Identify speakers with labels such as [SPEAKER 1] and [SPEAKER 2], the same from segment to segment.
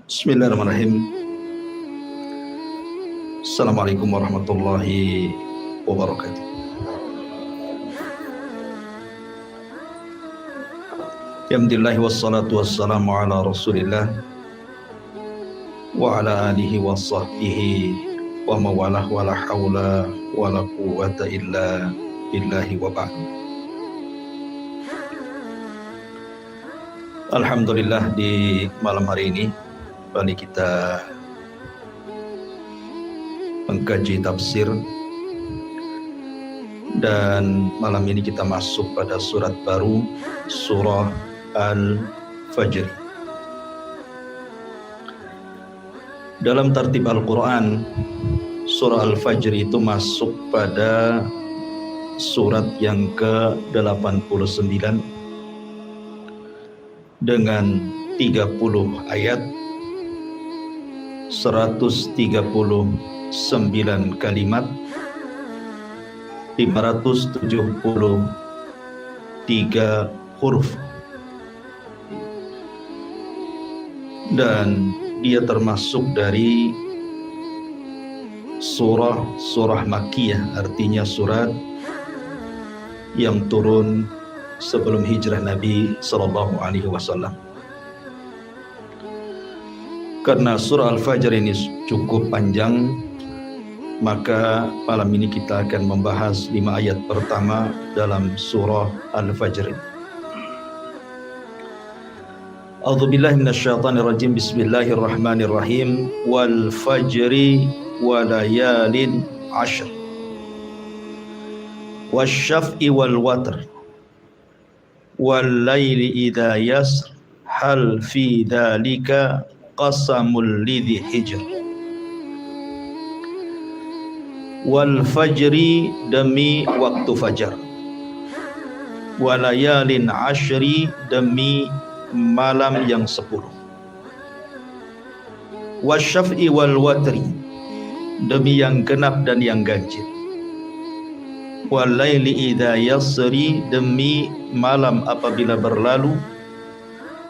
[SPEAKER 1] Bismillahirrahmanirrahim. Assalamualaikum warahmatullahi wabarakatuh. Alhamdulillah wassalatu wassalamu ala rasulillah wa ala alihi wa sahbihi wa mawalah wa la hawla wa la quwwata illa billahi wa ba'd. Alhamdulillah, di malam hari ini kembali kita mengkaji tafsir, dan malam ini kita masuk pada surat baru, surah Al-Fajr. Dalam tertib Al-Quran, surah Al-Fajr itu masuk pada surat yang ke-89 dengan 30 ayat, 139 kalimat, 573 huruf, dan dia termasuk dari surah Makkiyah, artinya surat yang turun sebelum hijrah Nabi Sallallahu Alaihi Wasallam. Karena surah Al-Fajr ini cukup panjang, maka malam ini kita akan membahas 5 ayat pertama dalam surah Al-Fajr. A'udzubillahi minasyaitonirrajim. Bismillahirrahmanirrahim. Wal fajri wa layalin 'ashr. Wasyaf'i wal watr. Wal laili idza yasr. Hal fi dzalika qasamul lidhi hijr. Wal fajri, demi waktu fajar. Walayalin ashri, demi malam yang 10. Wasyaf'i wal watri, demi yang genap dan yang ganjil. Walaili idza yasri, demi malam apabila berlalu.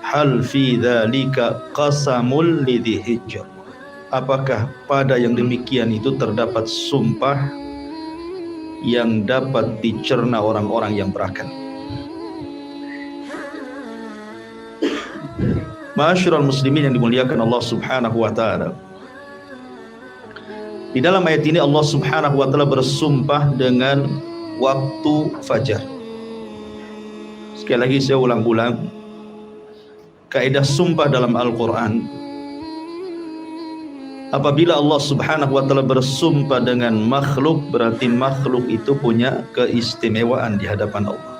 [SPEAKER 1] Hal fi dzalika qasamul lidhi hijr. Apakah pada yang demikian itu terdapat sumpah yang dapat dicerna orang-orang yang berakal. Ma'asyiral muslimin yang dimuliakan Allah Subhanahu wa taala. Di dalam ayat ini Allah Subhanahu wa taala bersumpah dengan waktu fajar. Sekali lagi saya ulang-ulang, kaidah sumpah dalam Al-Quran, apabila Allah Subhanahu wa taala bersumpah dengan makhluk, berarti makhluk itu punya keistimewaan di hadapan Allah.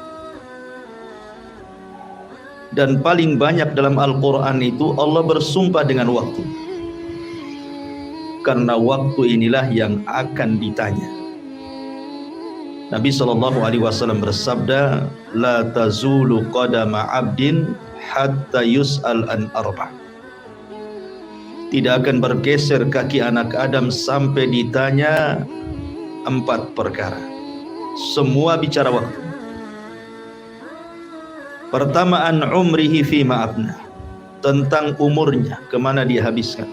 [SPEAKER 1] Dan paling banyak dalam Al-Quran itu Allah bersumpah dengan waktu, karena waktu inilah yang akan ditanya. Nabi SAW bersabda, la tazulu qadama abdin hatta yus'al an arba'. Tidak akan bergeser kaki anak Adam sampai ditanya 4 perkara. Semua bicara waktu. Pertama, an umrihi fima abna, tentang umurnya, kemana dia habiskan.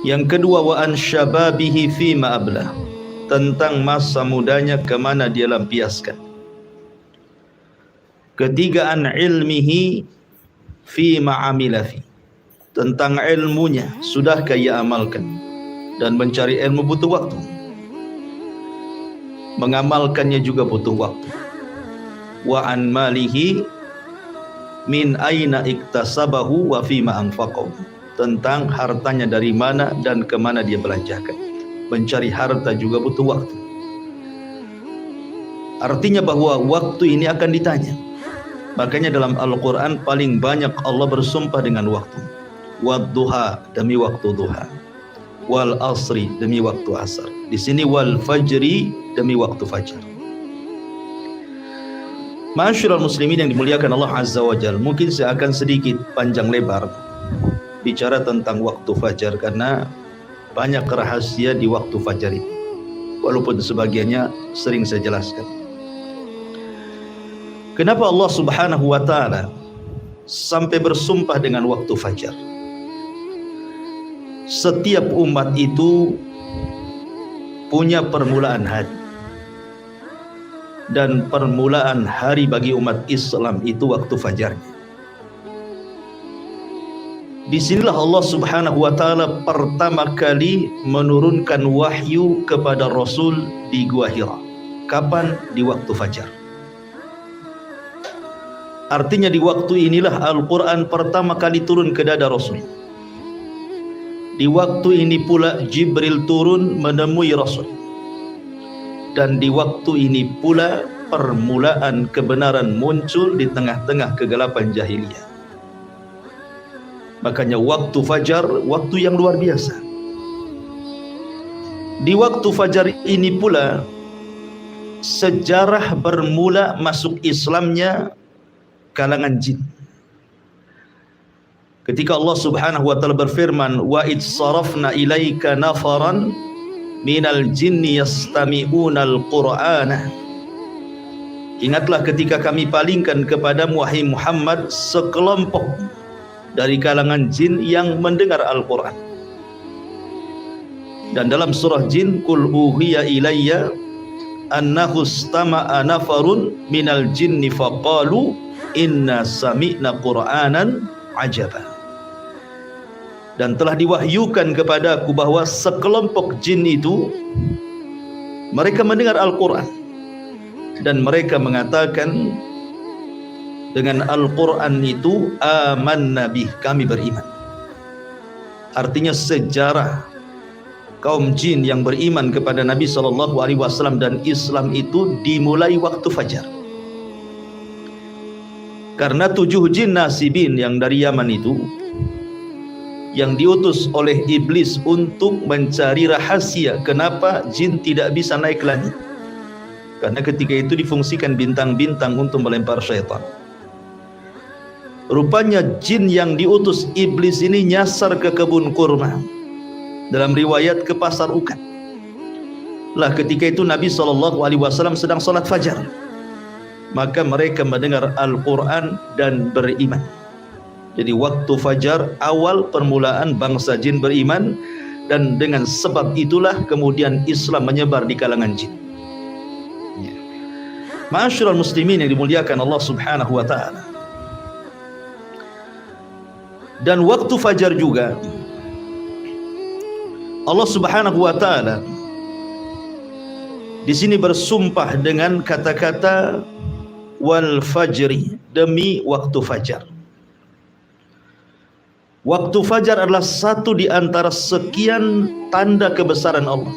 [SPEAKER 1] Yang kedua, wa an syababihi fima abla, tentang masa mudanya, kemana dia lampiaskan. Ketiga, an ilmihi fima amila fi, tentang ilmunya, sudahkah ia amalkan. Dan mencari ilmu butuh waktu, mengamalkannya juga butuh waktu. Wa an malihi min aina iktasabahu wa fima anfaqahu, tentang hartanya dari mana dan kemana dia belanjakan. Mencari harta juga butuh waktu. Artinya bahwa waktu ini akan ditanya. Makanya dalam Al-Quran paling banyak Allah bersumpah dengan waktu. Wadduha, demi waktu duha. Wal asri, demi waktu asar. Di sini wal fajri, demi waktu fajar. Ma'asyiral muslimin yang dimuliakan Allah Azza wa Jalla, mungkin saya akan sedikit panjang lebar bicara tentang waktu fajar, karena banyak rahasia di waktu fajar itu, walaupun sebagiannya sering saya jelaskan. Kenapa Allah Subhanahu wa taala sampai bersumpah dengan waktu fajar? setiap umat itu punya permulaan hari. Dan permulaan hari bagi umat Islam itu waktu fajarnya. Disinilah Allah Subhanahu wa ta'ala pertama kali menurunkan wahyu kepada Rasul di Gua Hira. Kapan? Di waktu fajar. Artinya di waktu inilah Al-Quran pertama kali turun ke dada Rasul. Di waktu ini pula Jibril turun menemui Rasul. Dan di waktu ini pula permulaan kebenaran muncul di tengah-tengah kegelapan jahiliyah. Makanya waktu fajar, waktu yang luar biasa. Di waktu fajar ini pula sejarah bermula masuk Islamnya kalangan jin. Ketika Allah Subhanahu wa ta'ala berfirman, wa id sarafna ilaika nafaran minal jinni yastami'unal qur'ana. Ingatlah ketika kami palingkan kepadamu wahai Muhammad sekelompok dari kalangan jin yang mendengar Al-Quran. Dan dalam surah Jin, Qul uhiya ilayya annahu istama'a nafarun minal jinni faqalu inna sami'na qur'anan ajaba. Dan telah diwahyukan kepadaku bahwa sekelompok jin itu mereka mendengar Al-Quran dan mereka mengatakan dengan Al-Quran itu amanna bih, kami beriman. Artinya sejarah kaum jin yang beriman kepada Nabi SAW dan Islam itu dimulai waktu fajar. Karena 7 jin nasibin yang dari Yaman itu, yang diutus oleh iblis untuk mencari rahasia kenapa jin tidak bisa naik langit. Karena ketika itu difungsikan bintang-bintang untuk melempar syaitan. Rupanya jin yang diutus iblis ini nyasar ke kebun kurma. Dalam riwayat ke pasar ukat. Lah ketika itu Nabi SAW sedang sholat fajar. Maka mereka mendengar Al-Quran dan beriman. Jadi waktu fajar awal permulaan bangsa jin beriman. Dan dengan sebab itulah kemudian Islam menyebar di kalangan jin. Ma'asyiral muslimin yang dimuliakan Allah Subhanahu wa ta'ala. Dan waktu fajar juga Allah Subhanahu wa ta'ala di sini bersumpah dengan kata-kata wal fajri, demi waktu fajar. Waktu fajar adalah satu di antara sekian tanda kebesaran Allah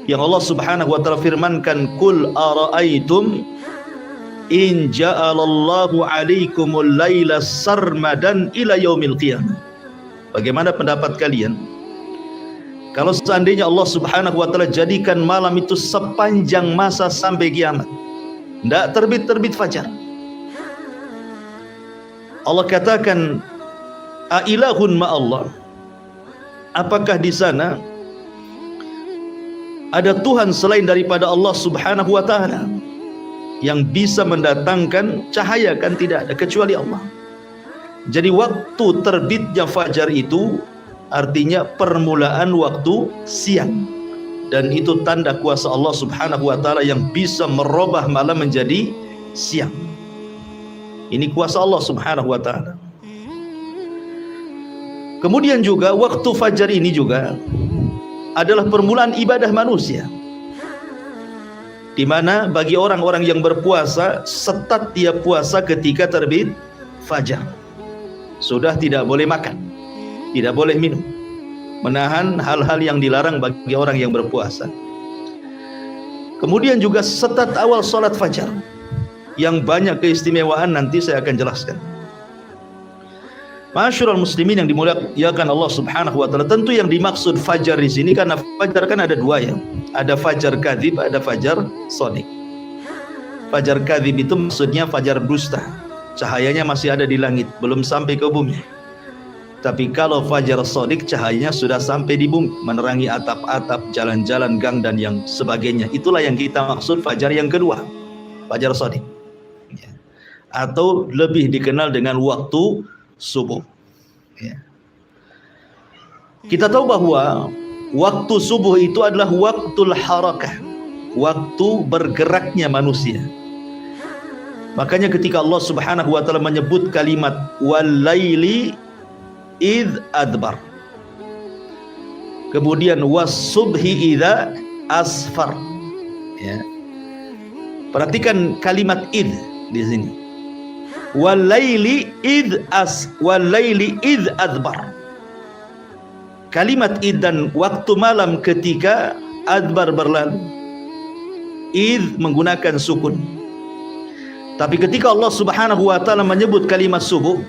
[SPEAKER 1] yang Allah Subhanahu wa ta'ala firmankan, qul ara'aitum in ja'alallahu alaikumul laila sarmadan ila yaumil qiyamah. Bagaimana pendapat kalian kalau seandainya Allah Subhanahu wa ta'ala jadikan malam itu sepanjang masa sampai kiamat, tidak terbit-terbit fajar? Allah katakan, ailahun ma'allah, apakah di sana ada Tuhan selain daripada Allah Subhanahu wa ta'ala yang bisa mendatangkan cahaya? Kan tidak ada kecuali Allah. Jadi waktu terbitnya fajar itu artinya permulaan waktu siang, dan itu tanda kuasa Allah Subhanahu wa ta'ala yang bisa merubah malam menjadi siang. Ini kuasa Allah Subhanahu wa ta'ala. Kemudian juga waktu fajar ini juga adalah permulaan ibadah manusia, di mana bagi orang-orang yang berpuasa, setat dia puasa ketika terbit fajar. Sudah tidak boleh makan, tidak boleh minum, menahan hal-hal yang dilarang bagi orang yang berpuasa. Kemudian juga setat awal sholat fajar yang banyak keistimewaan, nanti saya akan jelaskan. Ma'asyiral muslimin yang dimuliakan Allah Subhanahu wa ta'ala, tentu yang dimaksud fajar di sini, karena fajar kan ada dua ya, ada fajar kadzib, ada fajar shadiq. Fajar kadzib itu maksudnya fajar dusta, cahayanya masih ada di langit, belum sampai ke bumi. Tapi kalau fajar shadiq, cahayanya sudah sampai di bumi, menerangi atap-atap, jalan-jalan, gang dan yang sebagainya. Itulah yang kita maksud fajar yang kedua, fajar shadiq, atau lebih dikenal dengan waktu subuh ya. Kita tahu bahwa waktu subuh itu adalah waktul harakah, waktu bergeraknya manusia. Makanya ketika Allah Subhanahu wa taala menyebut kalimat walaili id adbar, kemudian was-subhi idza asfar, ya. Perhatikan kalimat id di sini. Walaili id adbar. Kalimat id dan waktu malam ketika adbar berlalu. Id menggunakan sukun. Tapi ketika Allah Subhanahu wa taala menyebut kalimat subuh,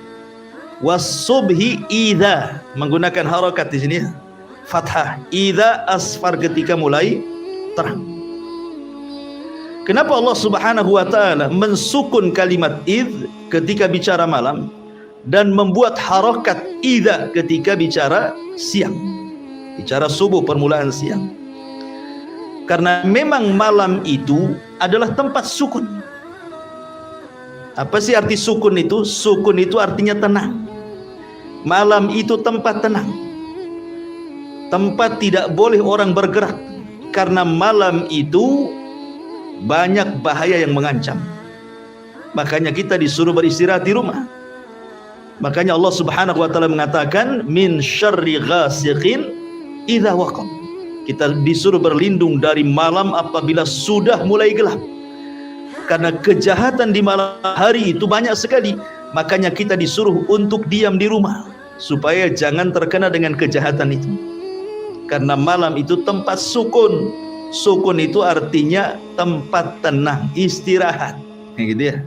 [SPEAKER 1] was-subhi idza, menggunakan harakat di sini, fathah. Idza asfar, ketika mulai terang. Kenapa Allah Subhanahu wa taala mensukun kalimat id ketika bicara malam dan membuat harakat idza ketika bicara siang, bicara subuh, permulaan siang? Karena memang malam itu adalah tempat sukun. Apa sih arti sukun itu? Sukun itu artinya tenang. Malam itu tempat tenang, tempat tidak boleh orang bergerak, karena malam itu banyak bahaya yang mengancam. Makanya kita disuruh beristirahat di rumah. Makanya Allah Subhanahu wa taala mengatakan min syarri ghasiqin idza waqab. Kita disuruh berlindung dari malam apabila sudah mulai gelap. Karena kejahatan di malam hari itu banyak sekali. Makanya kita disuruh untuk diam di rumah supaya jangan terkena dengan kejahatan itu. Karena malam itu tempat sukun. Sukun itu artinya tempat tenang, istirahat, gitu ya.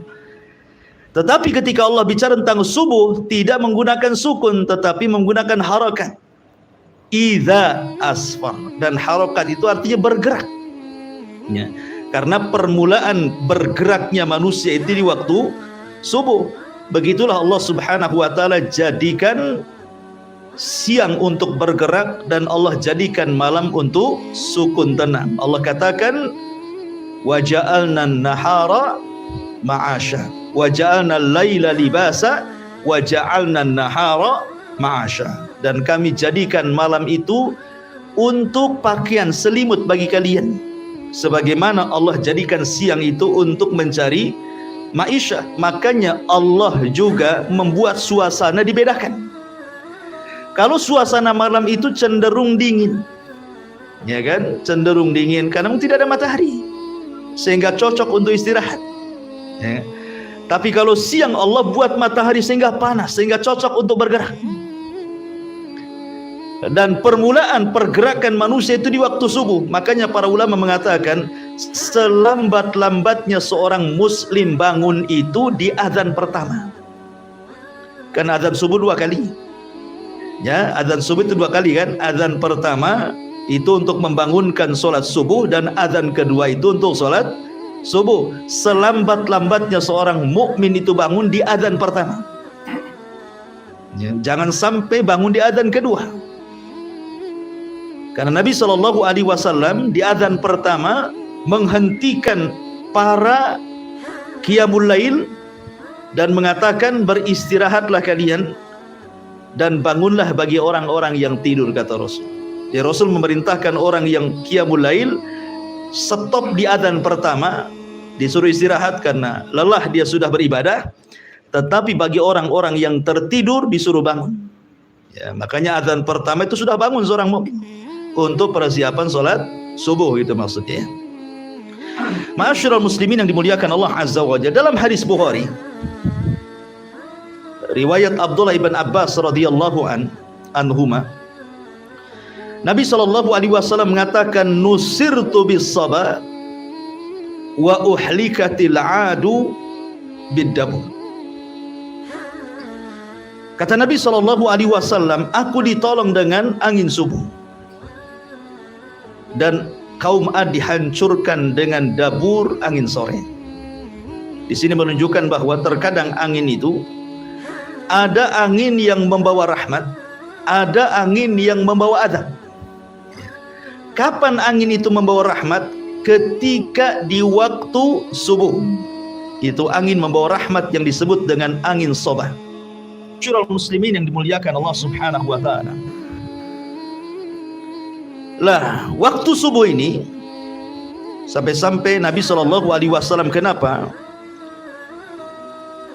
[SPEAKER 1] Tetapi ketika Allah bicara tentang subuh, tidak menggunakan sukun, tetapi menggunakan harakat. Idza asfar, dan harakat itu artinya bergerak, ya. Karena permulaan bergeraknya manusia itu di waktu subuh. Begitulah Allah Subhanahu wa taala jadikan siang untuk bergerak dan Allah jadikan malam untuk sukun tenang. Allah katakan wa ja'alna an-nahara ma'asha wa ja'alna al-laila libasa wa ja'alna an-nahara ma'asha, dan kami jadikan malam itu untuk pakaian selimut bagi kalian, sebagaimana Allah jadikan siang itu untuk mencari maisha. Makanya Allah juga membuat suasana dibedakan. Kalau suasana malam itu cenderung dingin, ya kan, cenderung dingin karena tidak ada matahari, sehingga cocok untuk istirahat, ya. Tapi kalau siang Allah buat matahari sehingga panas, sehingga cocok untuk bergerak. Dan permulaan pergerakan manusia itu di waktu subuh. Makanya para ulama mengatakan selambat-lambatnya seorang muslim bangun itu di azan pertama. Karena azan subuh 2 kali. Ya, azan subuh itu 2 kali kan. Azan pertama itu untuk membangunkan sholat subuh, dan azan kedua itu untuk sholat subuh. Selambat-lambatnya seorang mukmin itu bangun di azan pertama. Ya, jangan sampai bangun di azan kedua. Karena Nabi SAW di azan pertama menghentikan para qiyamul lail dan mengatakan beristirahatlah kalian dan bangunlah bagi orang-orang yang tidur, kata Rasul. Ya, Rasul memerintahkan orang yang qiyamul lail stop di azan pertama, disuruh istirahat karena lelah dia sudah beribadah. Tetapi bagi orang-orang yang tertidur disuruh bangun. Ya, makanya azan pertama itu sudah bangun seorang mukmin untuk persiapan sholat subuh, itu maksudnya. Ma'asyiral muslimin yang dimuliakan Allah Azza wa Jalla, dalam hadis Bukhari riwayat Abdullah ibn Abbas radhiyallahu anhuma, Nabi SAW mengatakan nusirtu bis saba wa uhlikatil adu bid-dabur. Kata Nabi SAW, aku ditolong dengan angin subuh dan kaum Ad dihancurkan dengan dabur angin sore. Di sini menunjukkan bahwa terkadang angin itu ada angin yang membawa rahmat, ada angin yang membawa azab. Kapan angin itu membawa rahmat? Ketika di waktu subuh. Itu angin membawa rahmat yang disebut dengan angin sobah. Syurul muslimin yang dimuliakan Allah Subhanahu wa taala. Lah, waktu subuh ini sampai-sampai Nabi SAW kenapa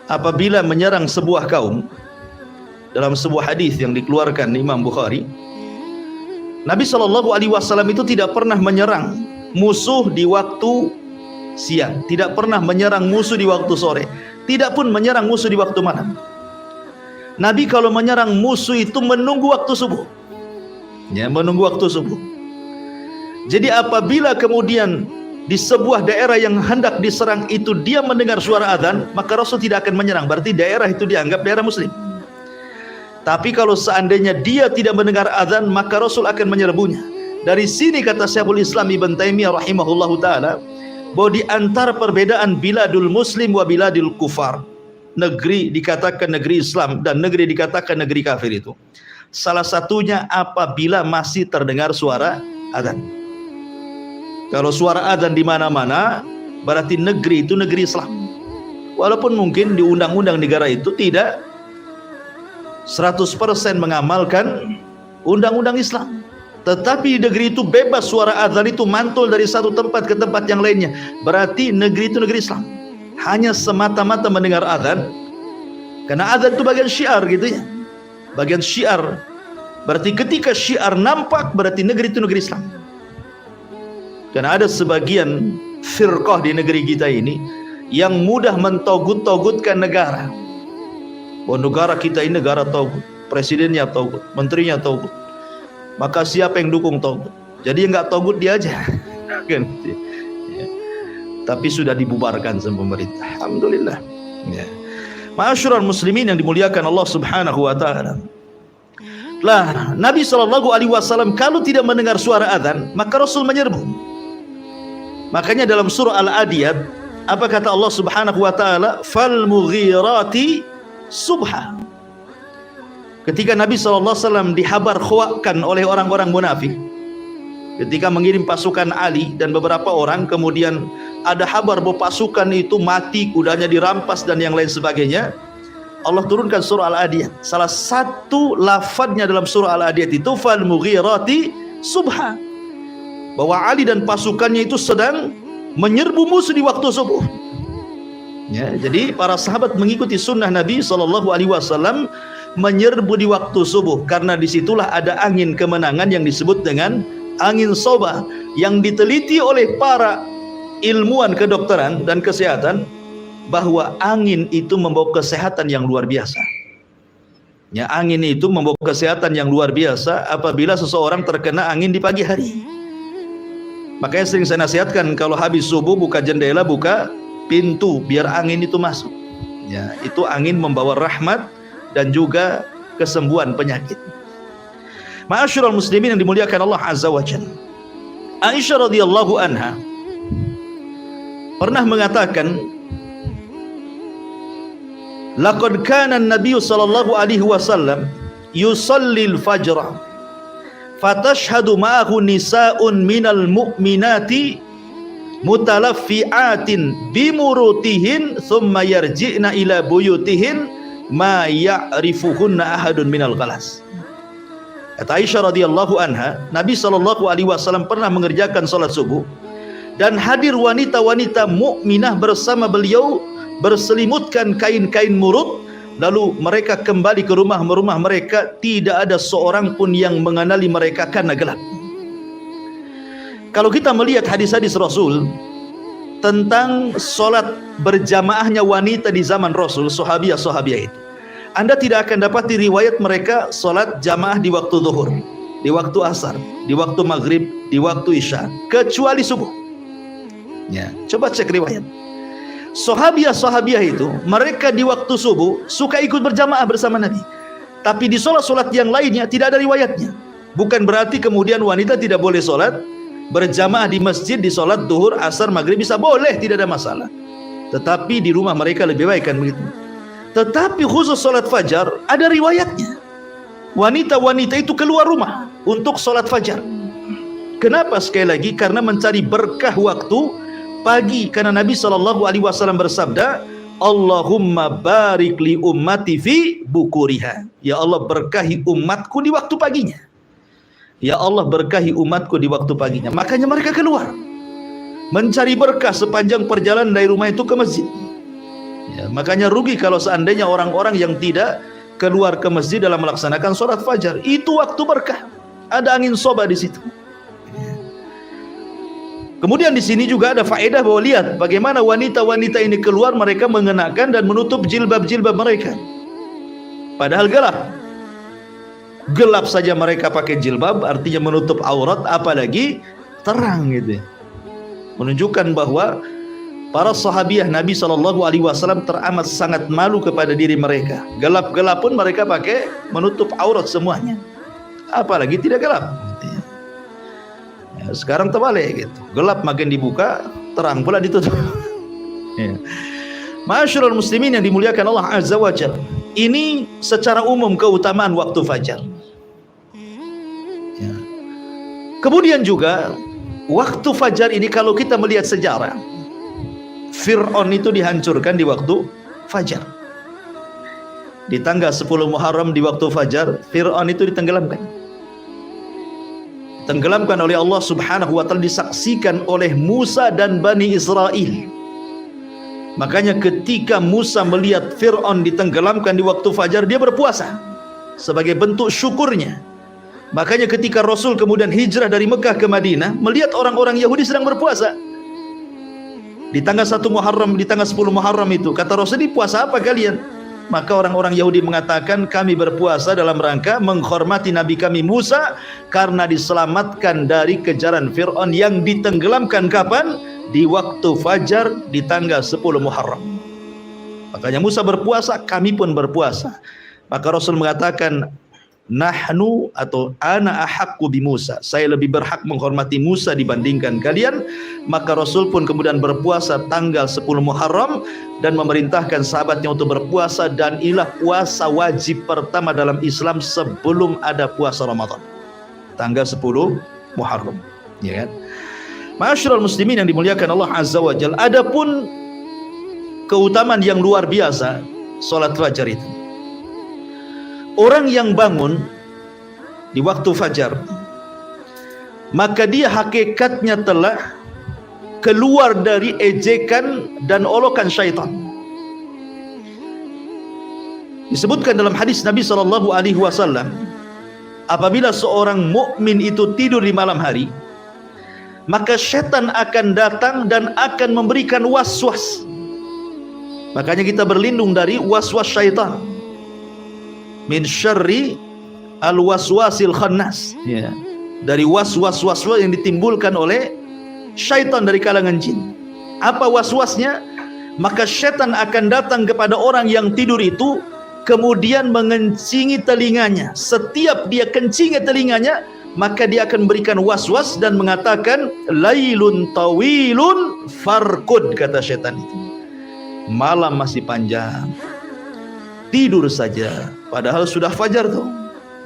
[SPEAKER 1] apabila menyerang sebuah kaum, dalam sebuah hadis yang dikeluarkan Imam Bukhari, Nabi SAW itu tidak pernah menyerang musuh di waktu siang, tidak pernah menyerang musuh di waktu sore, tidak pun menyerang musuh di waktu malam. Nabi kalau menyerang musuh itu menunggu waktu subuh, ya, menunggu waktu subuh. Jadi apabila kemudian di sebuah daerah yang hendak diserang itu dia mendengar suara azan, maka Rasul tidak akan menyerang, berarti daerah itu dianggap daerah muslim. Tapi kalau seandainya dia tidak mendengar azan, maka Rasul akan menyerbunya. Dari sini kata Syekhul Islam Ibn Taimiyah rahimahullahu taala, bahwa di antara perbedaan biladul muslim wa biladul kufar, negeri dikatakan negeri Islam dan negeri dikatakan negeri kafir itu, salah satunya apabila masih terdengar suara azan. Kalau suara azan di mana-mana, berarti negeri itu negeri Islam. Walaupun mungkin di undang-undang negara itu tidak 100% mengamalkan undang-undang Islam, tetapi di negeri itu bebas suara azan itu mantul dari satu tempat ke tempat yang lainnya, berarti negeri itu negeri Islam. Hanya semata-mata mendengar azan, karena azan itu bagian syiar gitu ya, bagian syiar. Berarti ketika syiar nampak, berarti negeri itu negeri Islam. Karena ada sebagian firqah di negeri kita ini yang mudah mentogut-togutkan negara. Oh, negara kita ini negara togut, presidennya togut, menterinya togut, maka siapa yang dukung togut? Jadi yang nggak togut dia aja, kan? Ya. Tapi sudah dibubarkan sama pemerintah. Alhamdulillah. Ya. Ma'asyiral muslimin yang dimuliakan Allah Subhanahu wa taala. Lah, Nabi SAW kalau tidak mendengar suara azan, maka Rasul menyerbu. Makanya dalam surah Al-Adiyat, apa kata Allah Subhanahu wa taala? Fal mughirati subha. Ketika Nabi SAW dihabar khuakan oleh orang-orang munafik, ketika mengirim pasukan Ali dan beberapa orang, kemudian ada kabar bahwa pasukan itu mati, kudanya dirampas dan yang lain sebagainya, Allah turunkan surah Al-Adiyat. Salah satu lafadznya dalam surah Al-Adiyat itu fal mughirati subha, bahwa Ali dan pasukannya itu sedang menyerbu musuh di waktu subuh. Ya, jadi para sahabat mengikuti sunnah Nabi SAW menyerbu di waktu subuh, karena disitulah ada angin kemenangan yang disebut dengan angin soba, yang diteliti oleh para ilmuwan kedokteran dan kesehatan, bahwa angin itu membawa kesehatan yang luar biasa. Ya, angin itu membawa kesehatan yang luar biasa apabila seseorang terkena angin di pagi hari. Makanya sering saya nasihatkan kalau habis subuh buka jendela, buka pintu biar angin itu masuk. Ya, itu angin membawa rahmat dan juga kesembuhan penyakit. Ma'asyiral muslimin yang dimuliakan Allah Azza wa Jalla. Aisyah radhiyallahu anha pernah mengatakan, laqad kana an-nabiy sallallahu alaihi wasallam yusallil fajra fatashhadu ma'ahu nisa'un minal mu'minati mutalaffi'atin bimurutihin thumma yarji'na ila buyutihin ma ya'rifuhunna ahadun minal ghalas. Kata Aisyah radhiyallahu anha, Nabi SAW pernah mengerjakan salat subuh dan hadir wanita-wanita mukminah bersama beliau berselimutkan kain-kain murut. Lalu mereka kembali ke rumah-rumah mereka, tidak ada seorang pun yang mengenali mereka karena gelap. Kalau kita melihat hadis-hadis Rasul tentang solat berjamaahnya wanita di zaman Rasul, sahabiah-sahabiah itu, Anda tidak akan dapat di riwayat mereka solat jamaah di waktu zuhur, di waktu asar, di waktu maghrib, di waktu isya, kecuali subuh. Ya, coba cek riwayat. Sahabiah-sahabiah itu mereka di waktu subuh suka ikut berjamaah bersama Nabi, tapi di solat-solat yang lainnya tidak ada riwayatnya. Bukan berarti kemudian wanita tidak boleh solat berjamaah di masjid, di solat duhur, asar, maghrib bisa, boleh, tidak ada masalah. Tetapi di rumah mereka lebih baik, kan begitu. Tetapi khusus solat fajar ada riwayatnya. Wanita-wanita itu keluar rumah untuk solat fajar. Kenapa? Sekali lagi karena mencari berkah waktu pagi, karena Nabi SAW bersabda, Allahumma barik li ummati fi bukuriha. Ya Allah, berkahi umatku di waktu paginya. Ya Allah, berkahi umatku di waktu paginya. Makanya mereka keluar mencari berkah sepanjang perjalanan dari rumah itu ke masjid. Ya, makanya rugi kalau seandainya orang-orang yang tidak keluar ke masjid dalam melaksanakan sholat fajar. Itu waktu berkah. Ada angin soba di situ. Kemudian di sini juga ada faedah bahwa lihat bagaimana wanita-wanita ini keluar, mereka mengenakan dan menutup jilbab-jilbab mereka. Padahal gelap saja mereka pakai jilbab, artinya menutup aurat, apalagi terang gitu. Menunjukkan bahwa para sahabiah Nabi SAW teramat sangat malu kepada diri mereka. Gelap-gelap pun mereka pakai menutup aurat semuanya, apalagi tidak gelap. Ya, sekarang terbalik gitu. Gelap makin dibuka, terang pula ditutup. Ya. Ma'asyiral muslimin yang dimuliakan Allah Azza wa Jalla. Ini secara umum keutamaan waktu fajar. Ya. Kemudian juga waktu fajar ini kalau kita melihat sejarah, Fir'aun itu dihancurkan di waktu fajar. Di tanggal 10 Muharram di waktu fajar, Fir'aun itu ditenggelamkan. Tenggelamkan oleh Allah Subhanahu wa Ta'ala, disaksikan oleh Musa dan Bani Israel. Makanya ketika Musa melihat Fir'aun ditenggelamkan di waktu fajar, dia berpuasa sebagai bentuk syukurnya. Makanya ketika Rasul kemudian hijrah dari Mekah ke Madinah, melihat orang-orang Yahudi sedang berpuasa di tanggal 1 Muharram, di tanggal 10 Muharram itu, kata Rasul, "Ini puasa apa kalian?" Maka orang-orang Yahudi mengatakan, "Kami berpuasa dalam rangka menghormati Nabi kami Musa karena diselamatkan dari kejaran Fir'aun yang ditenggelamkan kapan? Di waktu fajar di tanggal 10 Muharram." Makanya Musa berpuasa, kami pun berpuasa. Maka Rasul mengatakan, "Nahnu atau ana ahaqqu bi Musa." Saya lebih berhak menghormati Musa dibandingkan kalian. Maka Rasul pun kemudian berpuasa tanggal 10 Muharram dan memerintahkan sahabatnya untuk berpuasa, dan inilah puasa wajib pertama dalam Islam sebelum ada puasa Ramadan. Tanggal 10 Muharram, ya kan? Ma'asyiral muslimin yang dimuliakan Allah Azza wa Jalla, adapun keutamaan yang luar biasa salat fajar itu. Orang yang bangun di waktu fajar, maka dia hakikatnya telah keluar dari ejekan dan olokan syaitan. Disebutkan dalam hadis Nabi SAW, apabila seorang mukmin itu tidur di malam hari, maka syaitan akan datang dan akan memberikan waswas. Makanya kita berlindung dari waswas syaitan. Min syarri al-waswasil khannas, ya. Dari waswas yang ditimbulkan oleh syaitan dari kalangan jin. Apa waswasnya? Maka syaitan akan datang kepada orang yang tidur itu, kemudian mengencingi telinganya. Setiap dia kencingi telinganya, maka dia akan berikan waswas dan mengatakan, "Lailun tawilun farqud," kata syaitan itu. Malam masih panjang, tidur saja. Padahal sudah fajar tuh,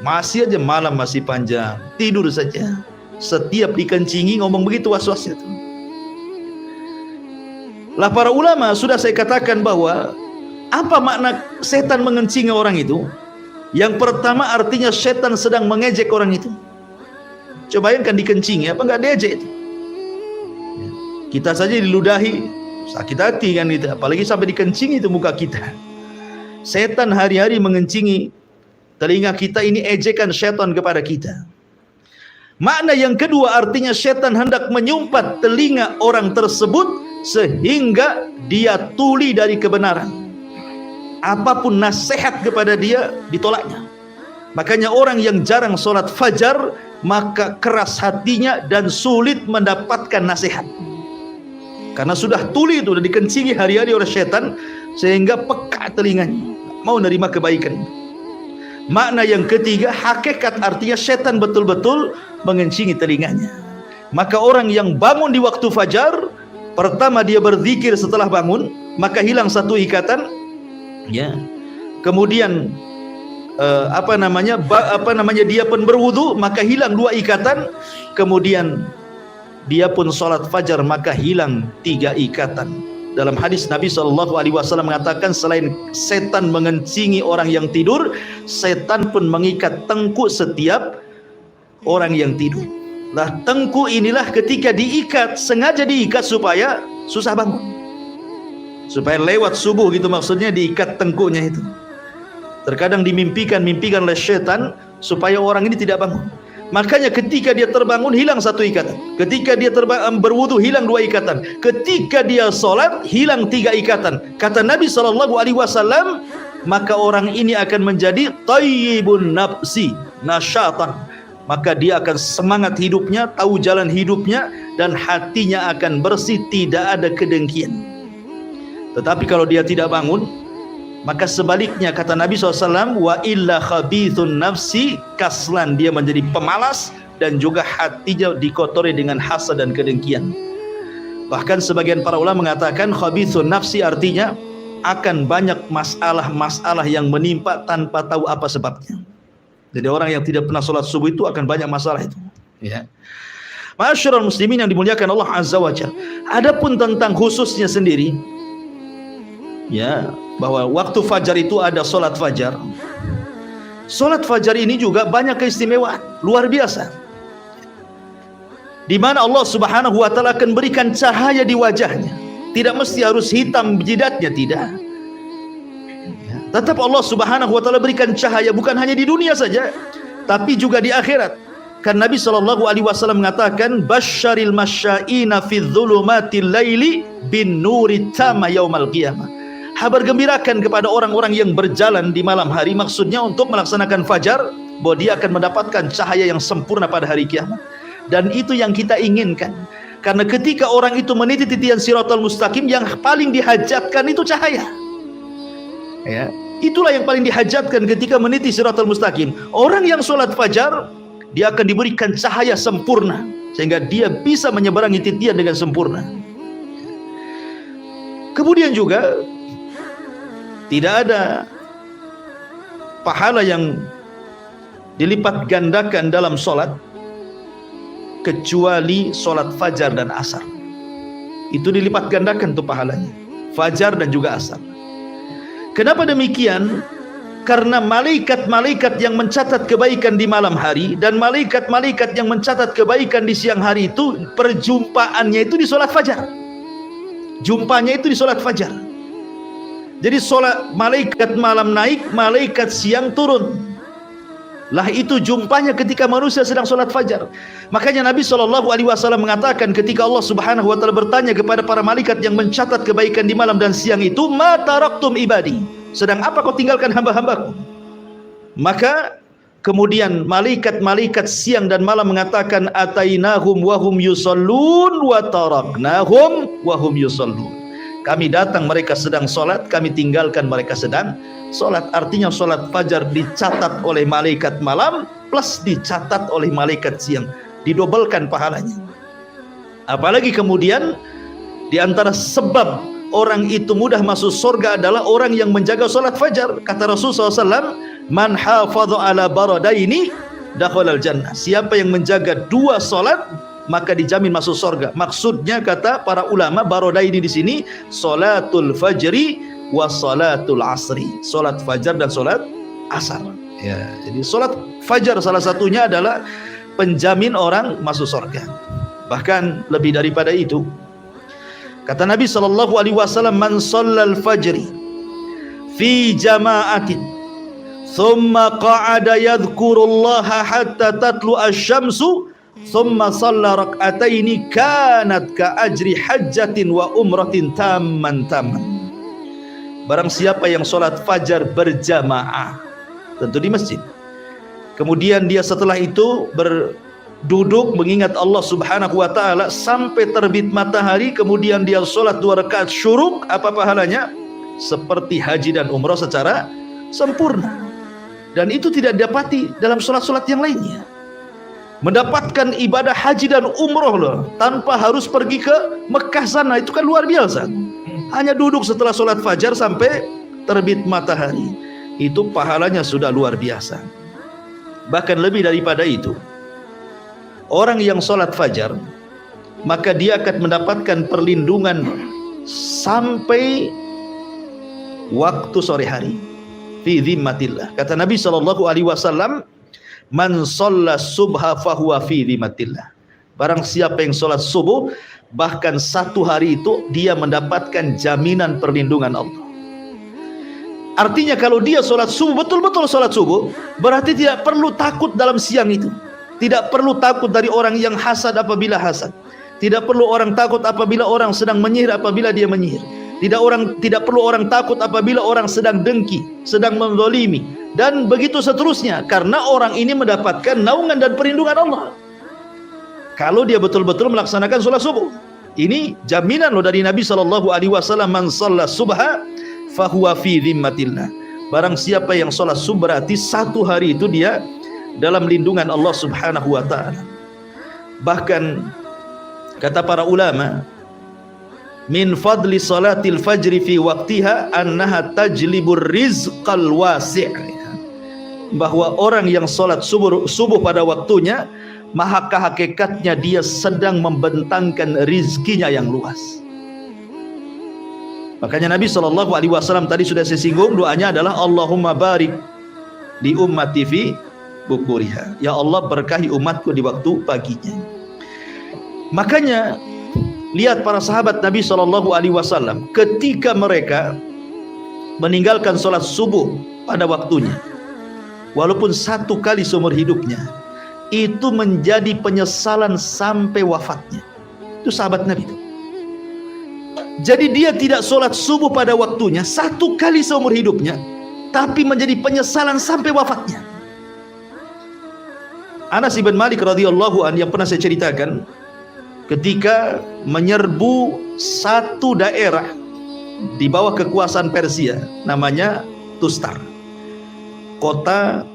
[SPEAKER 1] masih aja malam masih panjang, tidur saja. Setiap dikencingi ngomong begitu waswasnya tuh. Lah para ulama sudah saya katakan bahwa apa makna setan mengencingi orang itu? Yang pertama artinya setan sedang mengejek orang itu. Coba bayangkan dikencingi, apa enggak diejek itu? Kita saja diludahi, sakit hati kan itu, apalagi sampai dikencingi itu muka kita. Setan hari-hari mengencingi telinga kita, ini ejekan setan kepada kita. Makna yang kedua artinya setan hendak menyumpat telinga orang tersebut sehingga dia tuli dari kebenaran. Apapun nasihat kepada dia ditolaknya. Makanya orang yang jarang sholat fajar, maka keras hatinya dan sulit mendapatkan nasihat. Karena sudah tuli itu, sudah dikencingi hari-hari oleh setan, sehingga peka telinganya, mau menerima kebaikan. Makna yang ketiga, hakikat artinya setan betul-betul mengencingi telinganya. Maka orang yang bangun di waktu fajar, pertama dia berzikir setelah bangun, maka hilang satu ikatan, ya. Kemudian dia pun berwudu, maka hilang dua ikatan. Kemudian dia pun sholat fajar, maka hilang tiga ikatan. Dalam hadis Nabi SAW mengatakan, selain setan mengencingi orang yang tidur, setan pun mengikat tengkuk setiap orang yang tidur. Lah tengku inilah ketika diikat, sengaja diikat supaya susah bangun, supaya lewat subuh gitu, maksudnya diikat tengkunya itu. Terkadang dimimpikan oleh syaitan supaya orang ini tidak bangun. Makanya ketika dia terbangun hilang satu ikatan, ketika dia berwudu hilang dua ikatan, ketika dia sholat hilang tiga ikatan. Kata Nabi SAW, maka orang ini akan menjadi tayyibun nafsi nasyatan, maka dia akan semangat hidupnya, tahu jalan hidupnya, dan hatinya akan bersih, tidak ada kedengkian. Tetapi kalau dia tidak bangun, maka sebaliknya kata Nabi SAW, wa illa khabithun nafsi kaslan, dia menjadi pemalas dan juga hatinya dikotori dengan hasad dan kedengkian. Bahkan sebagian para ulama mengatakan khabithun nafsi artinya akan banyak masalah-masalah yang menimpa tanpa tahu apa sebabnya. Jadi orang yang tidak pernah sholat subuh itu akan banyak masalah itu, ya. Ma'asyiral muslimin yang dimuliakan Allah Azza wa Jalla. Adapun tentang khususnya sendiri, ya, bahwa waktu fajar itu ada sholat fajar. Sholat fajar ini juga banyak keistimewaan luar biasa, di mana Allah Subhanahu wa Ta'ala akan berikan cahaya di wajahnya. Tidak mesti harus hitam jidatnya, tidak. Tetap Allah Subhanahu wa Ta'ala berikan cahaya bukan hanya di dunia saja, tapi juga di akhirat. Kan Nabi SAW mengatakan, basyaril masya'ina fi dhulumatil laili bin nuri tama yaumal qiyamah. Kabar gembirakan kepada orang-orang yang berjalan di malam hari, maksudnya untuk melaksanakan fajar, bahwa dia akan mendapatkan cahaya yang sempurna pada hari kiamat. Dan itu yang kita inginkan. Karena ketika orang itu meniti titian siratal mustaqim, yang paling dihajatkan itu cahaya. Ya, itulah yang paling dihajatkan ketika meniti siratal mustaqim. Orang yang sholat fajar, dia akan diberikan cahaya sempurna, sehingga dia bisa menyeberangi titian dengan sempurna. Kemudian juga tidak ada pahala yang dilipat gandakan dalam sholat kecuali sholat fajar dan asar. Itu dilipat gandakan tuh pahalanya, fajar dan juga asar. Kenapa demikian? Karena malaikat-malaikat yang mencatat kebaikan di malam hari dan malaikat-malaikat yang mencatat kebaikan di siang hari itu perjumpaannya itu di sholat fajar. Jumpanya itu di sholat fajar. Jadi sholat malaikat malam naik, malaikat siang turun. Lah itu jumpanya ketika manusia sedang sholat fajar. Makanya Nabi SAW mengatakan ketika Allah Subhanahu wa Ta'ala bertanya kepada para malaikat yang mencatat kebaikan di malam dan siang itu, ma taraktum ibadi, sedang apa kau tinggalkan hamba-hambaku? Maka kemudian malaikat-malaikat siang dan malam mengatakan, atainahum wahum yusallun wa taraknahum wahum yusallun. Kami datang mereka sedang sholat, kami tinggalkan mereka sedang sholat. Artinya sholat fajar dicatat oleh malaikat malam plus dicatat oleh malaikat siang, didobelkan pahalanya. Apalagi kemudian di antara sebab orang itu mudah masuk surga adalah orang yang menjaga sholat fajar. Kata Rasulullah SAW, man hafadhu ala baradaini dakhalal jannah. Siapa yang menjaga dua sholat maka dijamin masuk surga. Maksudnya kata para ulama, baradaini di sini sholatul fajri wa sholatul asri, sholat fajar dan sholat asar. Ya, jadi sholat fajar salah satunya adalah penjamin orang masuk surga. Bahkan lebih daripada itu, kata Nabi SAW, man shallal fajri fi jama'atin thumma qa'ada yadhkurullaha hatta tatlu asy-syamsu thumma shalla rak'ataini kanat ka ajri hajjatin wa umratin tamman. Barang siapa yang sholat fajar berjamaah, tentu di masjid, kemudian dia setelah itu berduduk mengingat Allah Subhanahu wa Ta'ala sampai terbit matahari, kemudian dia sholat 2 rakaat syuruk, apa pahalanya? Seperti haji dan umrah secara sempurna. Dan itu tidak didapati dalam sholat-sholat yang lainnya. Mendapatkan ibadah haji dan umrah loh, tanpa harus pergi ke Mekah sana, itu kan luar biasa. Hanya duduk setelah sholat fajar sampai terbit matahari, itu pahalanya sudah luar biasa. Bahkan lebih daripada itu, orang yang sholat fajar, maka dia akan mendapatkan perlindungan sampai waktu sore hari. Fi dhimmatillah. Kata Nabi SAW, Man shalla subha fahuwa fi dhimmatillah. Barang siapa yang sholat subuh, bahkan satu hari itu dia mendapatkan jaminan perlindungan Allah. Artinya kalau dia sholat subuh, betul-betul sholat subuh, berarti tidak perlu takut dalam siang itu. Tidak perlu takut dari orang yang hasad apabila hasad. Tidak perlu orang takut apabila orang sedang menyihir apabila dia menyihir. Tidak perlu orang takut apabila orang sedang dengki, sedang menzalimi, dan begitu seterusnya, karena orang ini mendapatkan naungan dan perlindungan Allah kalau dia betul-betul melaksanakan sholat subuh. Ini jaminan loh dari Nabi SAW. Man shalla subha fahuwa fi dhimmatillah. Barang siapa yang sholat subuh, berarti satu hari itu dia dalam lindungan Allah Subhanahu wa ta'ala. Bahkan kata para ulama, min fadli salatil fajri fi waqtiha annaha tajlibur rizqal wasi', bahwa orang yang sholat subuh pada waktunya, maka hakikatnya dia sedang membentangkan rizkinya yang luas. Makanya Nabi SAW tadi sudah saya singgung, doanya adalah Allahumma barik di ummati fi bukuriha. Ya Allah, berkahi umatku di waktu paginya. Makanya lihat para sahabat Nabi SAW ketika mereka meninggalkan sholat subuh pada waktunya, walaupun satu kali seumur hidupnya, itu menjadi penyesalan sampai wafatnya. Itu sahabat Nabi itu. Jadi dia tidak sholat subuh pada waktunya satu kali seumur hidupnya, tapi menjadi penyesalan sampai wafatnya. Anas bin Malik radhiyallahu anhu yang pernah saya ceritakan, ketika menyerbu satu daerah di bawah kekuasaan Persia, namanya Tustar, kota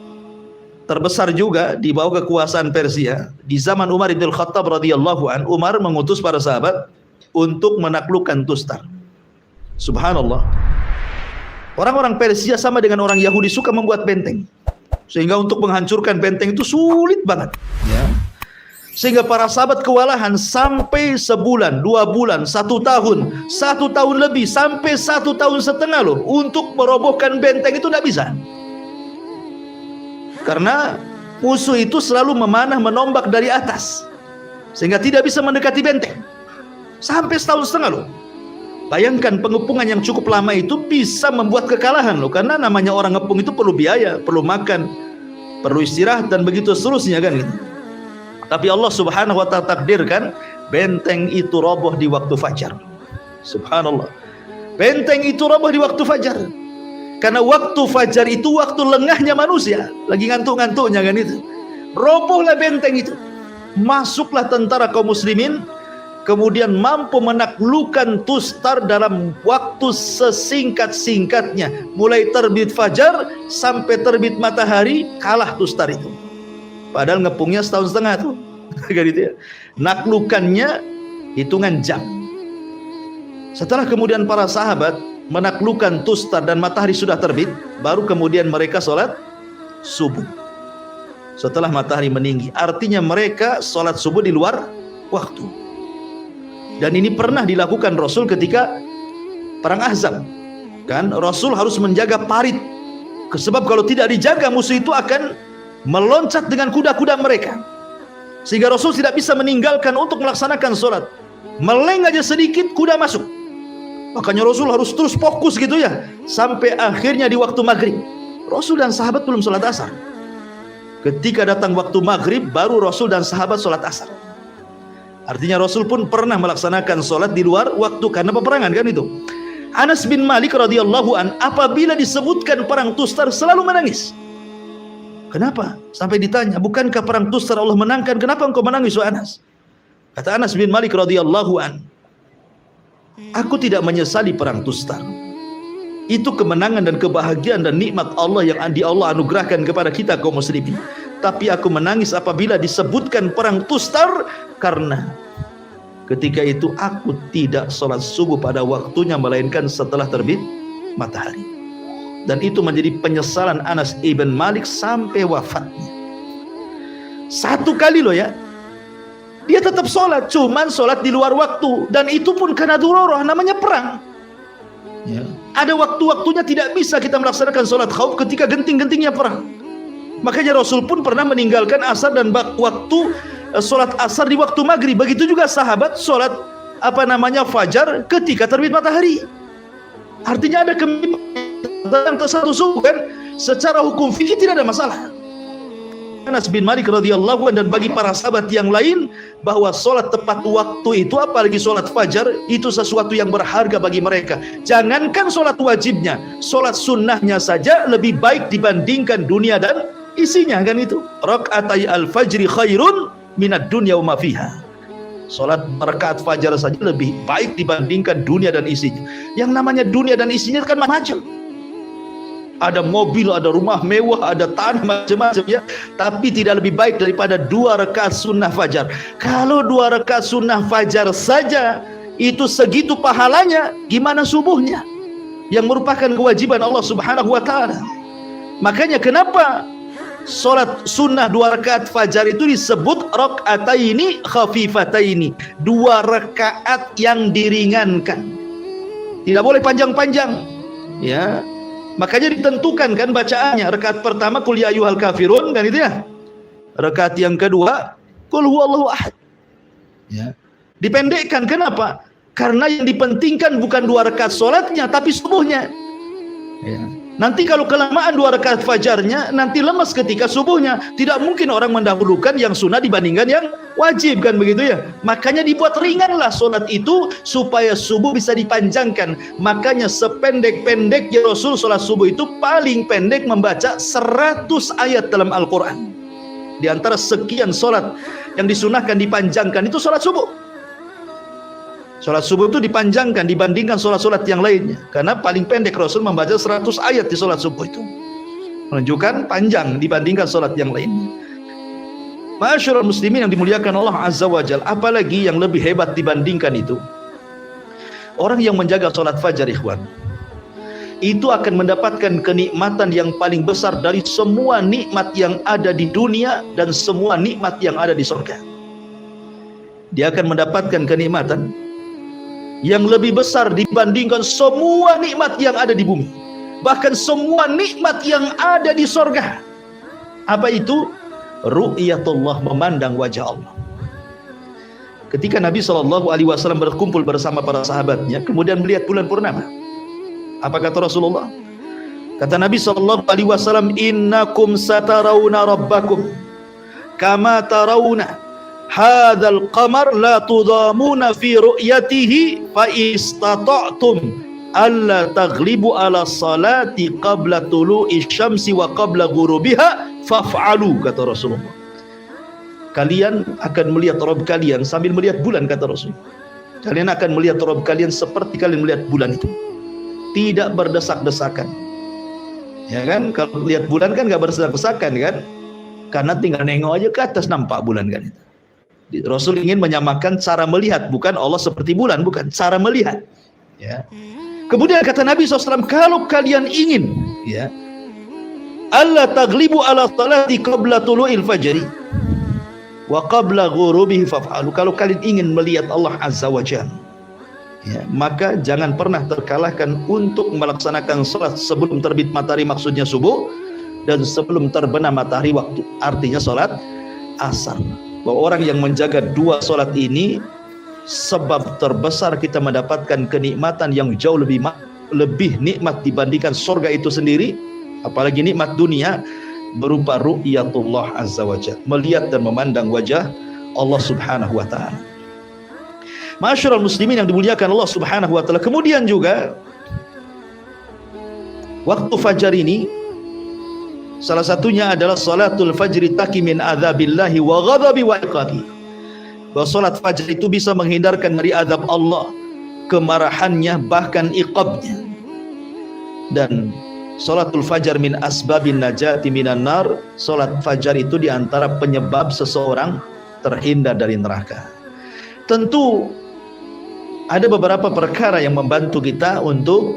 [SPEAKER 1] terbesar juga di bawah kekuasaan Persia di zaman Umar bin Khattab radhiyallahu an. Umar mengutus para sahabat untuk menaklukkan Tustar. Subhanallah, orang-orang Persia sama dengan orang Yahudi suka membuat benteng, sehingga untuk menghancurkan benteng itu sulit banget, ya. Sehingga para sahabat kewalahan sampai sebulan, 2 bulan, 1 tahun, 1 tahun lebih, sampai 1 tahun setengah loh, untuk merobohkan benteng itu tidak bisa. Karena musuh itu selalu memanah menombak dari atas, sehingga tidak bisa mendekati benteng. Sampai 1 tahun setengah loh. Bayangkan pengepungan yang cukup lama itu bisa membuat kekalahan loh. Karena namanya orang ngepung itu perlu biaya, perlu makan, perlu istirahat, dan begitu seterusnya kan gitu. Tapi Allah Subhanahu wa ta'ala takdirkan benteng itu roboh di waktu fajar. Subhanallah, benteng itu roboh di waktu fajar. Karena waktu fajar itu waktu lengahnya manusia, lagi ngantuk-ngantuknya kan itu. Robohlah benteng itu. Masuklah tentara kaum muslimin, kemudian mampu menaklukkan Tustar dalam waktu sesingkat-singkatnya. Mulai terbit fajar sampai terbit matahari, kalah Tustar itu. Padahal ngepungnya 1,5 tahun tuh. Gitu ya. Naklukannya hitungan jam. Setelah kemudian para sahabat menaklukkan Tustar dan matahari sudah terbit, baru kemudian mereka sholat subuh setelah matahari meninggi. Artinya mereka sholat subuh di luar waktu. Dan ini pernah dilakukan Rasul ketika perang Ahzab, kan Rasul harus menjaga parit, sebab kalau tidak dijaga musuh itu akan meloncat dengan kuda-kuda mereka, sehingga Rasul tidak bisa meninggalkan untuk melaksanakan sholat. Meleng aja sedikit kuda masuk. Makanya Rasul harus terus fokus gitu ya, sampai akhirnya di waktu maghrib. Rasul dan sahabat belum sholat asar. Ketika datang waktu maghrib, baru Rasul dan sahabat sholat asar. Artinya Rasul pun pernah melaksanakan sholat di luar waktu karena peperangan kan itu. Anas bin Malik radhiyallahu an, apabila disebutkan perang Tustar selalu menangis. Kenapa? Sampai ditanya, bukankah perang Tustar Allah menangkan? Kenapa engkau menangis, wahai Anas? Kata Anas bin Malik radhiyallahu an, aku tidak menyesali perang Tustar. Itu kemenangan dan kebahagiaan dan nikmat Allah yang Allah anugerahkan kepada kita kaum muslimin. Tapi aku menangis apabila disebutkan perang Tustar, karena ketika itu aku tidak sholat subuh pada waktunya, melainkan setelah terbit matahari. Dan itu menjadi penyesalan Anas ibn Malik sampai wafatnya. 1 kali loh ya, dia tetap sholat, cuman sholat di luar waktu, dan itu pun karena dururah, namanya perang ya. Ada waktu-waktunya tidak bisa kita melaksanakan sholat khauf ketika genting-gentingnya perang. Makanya Rasul pun pernah meninggalkan asar dan waktu sholat asar di waktu maghrib. Begitu juga sahabat sholat fajar ketika terbit matahari. Artinya ada kemimpinan satu subuh kan. Secara hukum fikih tidak ada masalah. Anas bin Malik radhiyallahu anhu dan bagi para sahabat yang lain bahwa sholat tepat waktu itu, apalagi sholat fajar, itu sesuatu yang berharga bagi mereka. Jangankan sholat wajibnya, sholat sunnahnya saja lebih baik dibandingkan dunia dan isinya, kan itu. Rakaatai al-fajri khairun minad dunya wa ma fiha. Sholat rakaat fajar saja lebih baik dibandingkan dunia dan isinya. Yang namanya dunia dan isinya kan macam-macam. Ada mobil, ada rumah mewah, ada tanah, macam-macam ya. Tapi tidak lebih baik daripada 2 rakaat sunnah fajar. Kalau 2 rakaat sunnah fajar saja itu segitu pahalanya, gimana subuhnya? Yang merupakan kewajiban Allah Subhanahu wa ta'ala. Makanya kenapa sholat sunnah 2 rakaat fajar itu disebut rak'ataini khafifataini, 2 rakaat yang diringankan. Tidak boleh panjang-panjang ya. Makanya ditentukan kan bacaannya. Rakaat pertama qul ya ayyuhal kafirun kan itu ya. Rakaat yang kedua qul huwallahu ahad. Ya. Dipendekkan, kenapa? Karena yang dipentingkan bukan 2 rakaat salatnya tapi subuhnya. Ya. Nanti kalau kelamaan 2 rakaat fajarnya, nanti lemas ketika subuhnya. Tidak mungkin orang mendahulukan yang sunnah dibandingkan yang wajib, kan begitu ya. Makanya dibuat ringanlah solat itu supaya subuh bisa dipanjangkan. Makanya sependek-pendeknya Rasul solat subuh itu paling pendek membaca 100 ayat dalam Al-Quran. Di antara sekian solat yang disunahkan dipanjangkan itu solat subuh. Sholat subuh itu dipanjangkan dibandingkan sholat-sholat yang lainnya. Karena paling pendek Rasul membaca 100 ayat di sholat subuh itu. Menunjukkan panjang dibandingkan sholat yang lainnya. Ma'asyiral muslimin yang dimuliakan Allah Azza wa Jalla, apalagi yang lebih hebat dibandingkan itu, orang yang menjaga sholat fajar, ikhwan, itu akan mendapatkan kenikmatan yang paling besar dari semua nikmat yang ada di dunia dan semua nikmat yang ada di surga. Dia akan mendapatkan kenikmatan yang lebih besar dibandingkan semua nikmat yang ada di bumi, bahkan semua nikmat yang ada di surga. Apa itu? Ru'yatullah, memandang wajah Allah. Ketika Nabi SAW berkumpul bersama para sahabatnya, kemudian melihat bulan purnama, apa kata Rasulullah? Kata Nabi SAW, innakum satarawna rabbakum kama tarawna hadzal qamar la tudamuna fi ru'yatihi fa istata'tum alla taghlibu ala salati qabla tulu'i syamsi wa qabla ghurubiha faf'alu, kata Rasulullah. Kalian akan melihat Rabb kalian sambil melihat bulan, kata Rasul. Kalian akan melihat Rabb kalian seperti kalian melihat bulan itu, tidak berdesak-desakan. Ya kan, kalau lihat bulan kan enggak berdesak-desakan kan, karena tinggal nengok aja ke atas nampak bulan kan itu. Rasul ingin menyamakan cara melihat, bukan Allah seperti bulan, bukan, cara melihat ya. Kemudian kata Nabi SAW, kalau kalian ingin ya, alla taglibu ala salati qabla tulu'il fajri wa qabla ghurubihi faf'alu. Kalau kalian ingin melihat Allah Azza wa Jalla ya, maka jangan pernah terkalahkan untuk melaksanakan salat sebelum terbit matahari, maksudnya subuh, dan sebelum terbenam matahari waktu, artinya salat asar. Bahwa orang yang menjaga 2 salat ini sebab terbesar kita mendapatkan kenikmatan yang jauh lebih nikmat dibandingkan surga itu sendiri, apalagi nikmat dunia berupa ru'yatullah azza wa jalla, melihat dan memandang wajah Allah Subhanahu wa taala. Ma'asyiral muslimin yang dimuliakan Allah Subhanahu wa taala, kemudian juga waktu fajar ini salah satunya adalah salatul fajri taqi min adzabillahi wa ghadabi wa iqabi. Bahwa salat fajar itu bisa menghindarkan dari azab Allah, kemarahannya, bahkan iqabnya. Dan salatul fajar min asbabin najati minan nar, salat fajar itu diantara penyebab seseorang terhindar dari neraka. Tentu ada beberapa perkara yang membantu kita untuk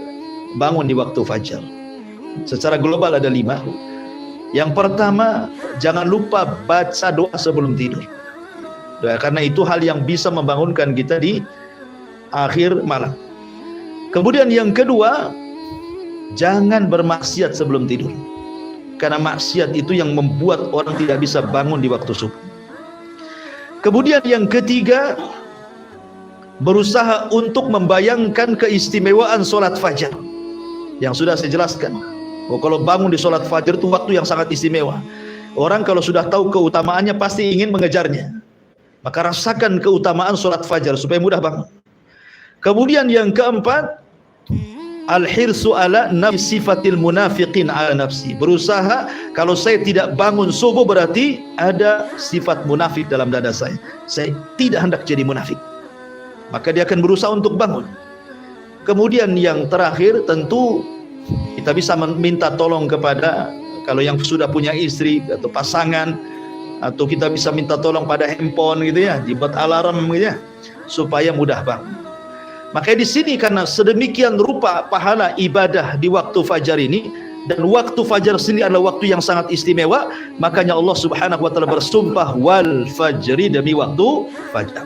[SPEAKER 1] bangun di waktu fajar. Secara global ada 5. Yang pertama, jangan lupa baca doa sebelum tidur. Doa, karena itu hal yang bisa membangunkan kita di akhir malam. Kemudian yang kedua, jangan bermaksiat sebelum tidur. karena maksiat itu yang membuat orang tidak bisa bangun di waktu subuh. Kemudian yang ketiga, berusaha untuk membayangkan keistimewaan solat fajar yang sudah saya jelaskan. Kalau bangun di solat fajar itu waktu yang sangat istimewa. Orang kalau sudah tahu keutamaannya pasti ingin mengejarnya. Maka rasakan keutamaan solat fajar supaya mudah bangun. Kemudian yang keempat, al-hirsu ala nafsi sifatil munafiqin ala nafsi. Berusaha, kalau saya tidak bangun subuh berarti ada sifat munafik dalam dada saya. Saya tidak hendak jadi munafik. Maka dia akan berusaha untuk bangun. Kemudian yang terakhir, tentu kita bisa minta tolong kepada, kalau yang sudah punya istri atau pasangan, atau kita bisa minta tolong pada handphone gitu ya, dibuat alarm gitu ya, supaya mudah bangun. Makanya di sini karena sedemikian rupa pahala ibadah di waktu fajar ini, dan waktu fajar sendiri adalah waktu yang sangat istimewa, makanya Allah Subhanahu wa taala bersumpah wal fajri, demi waktu fajar.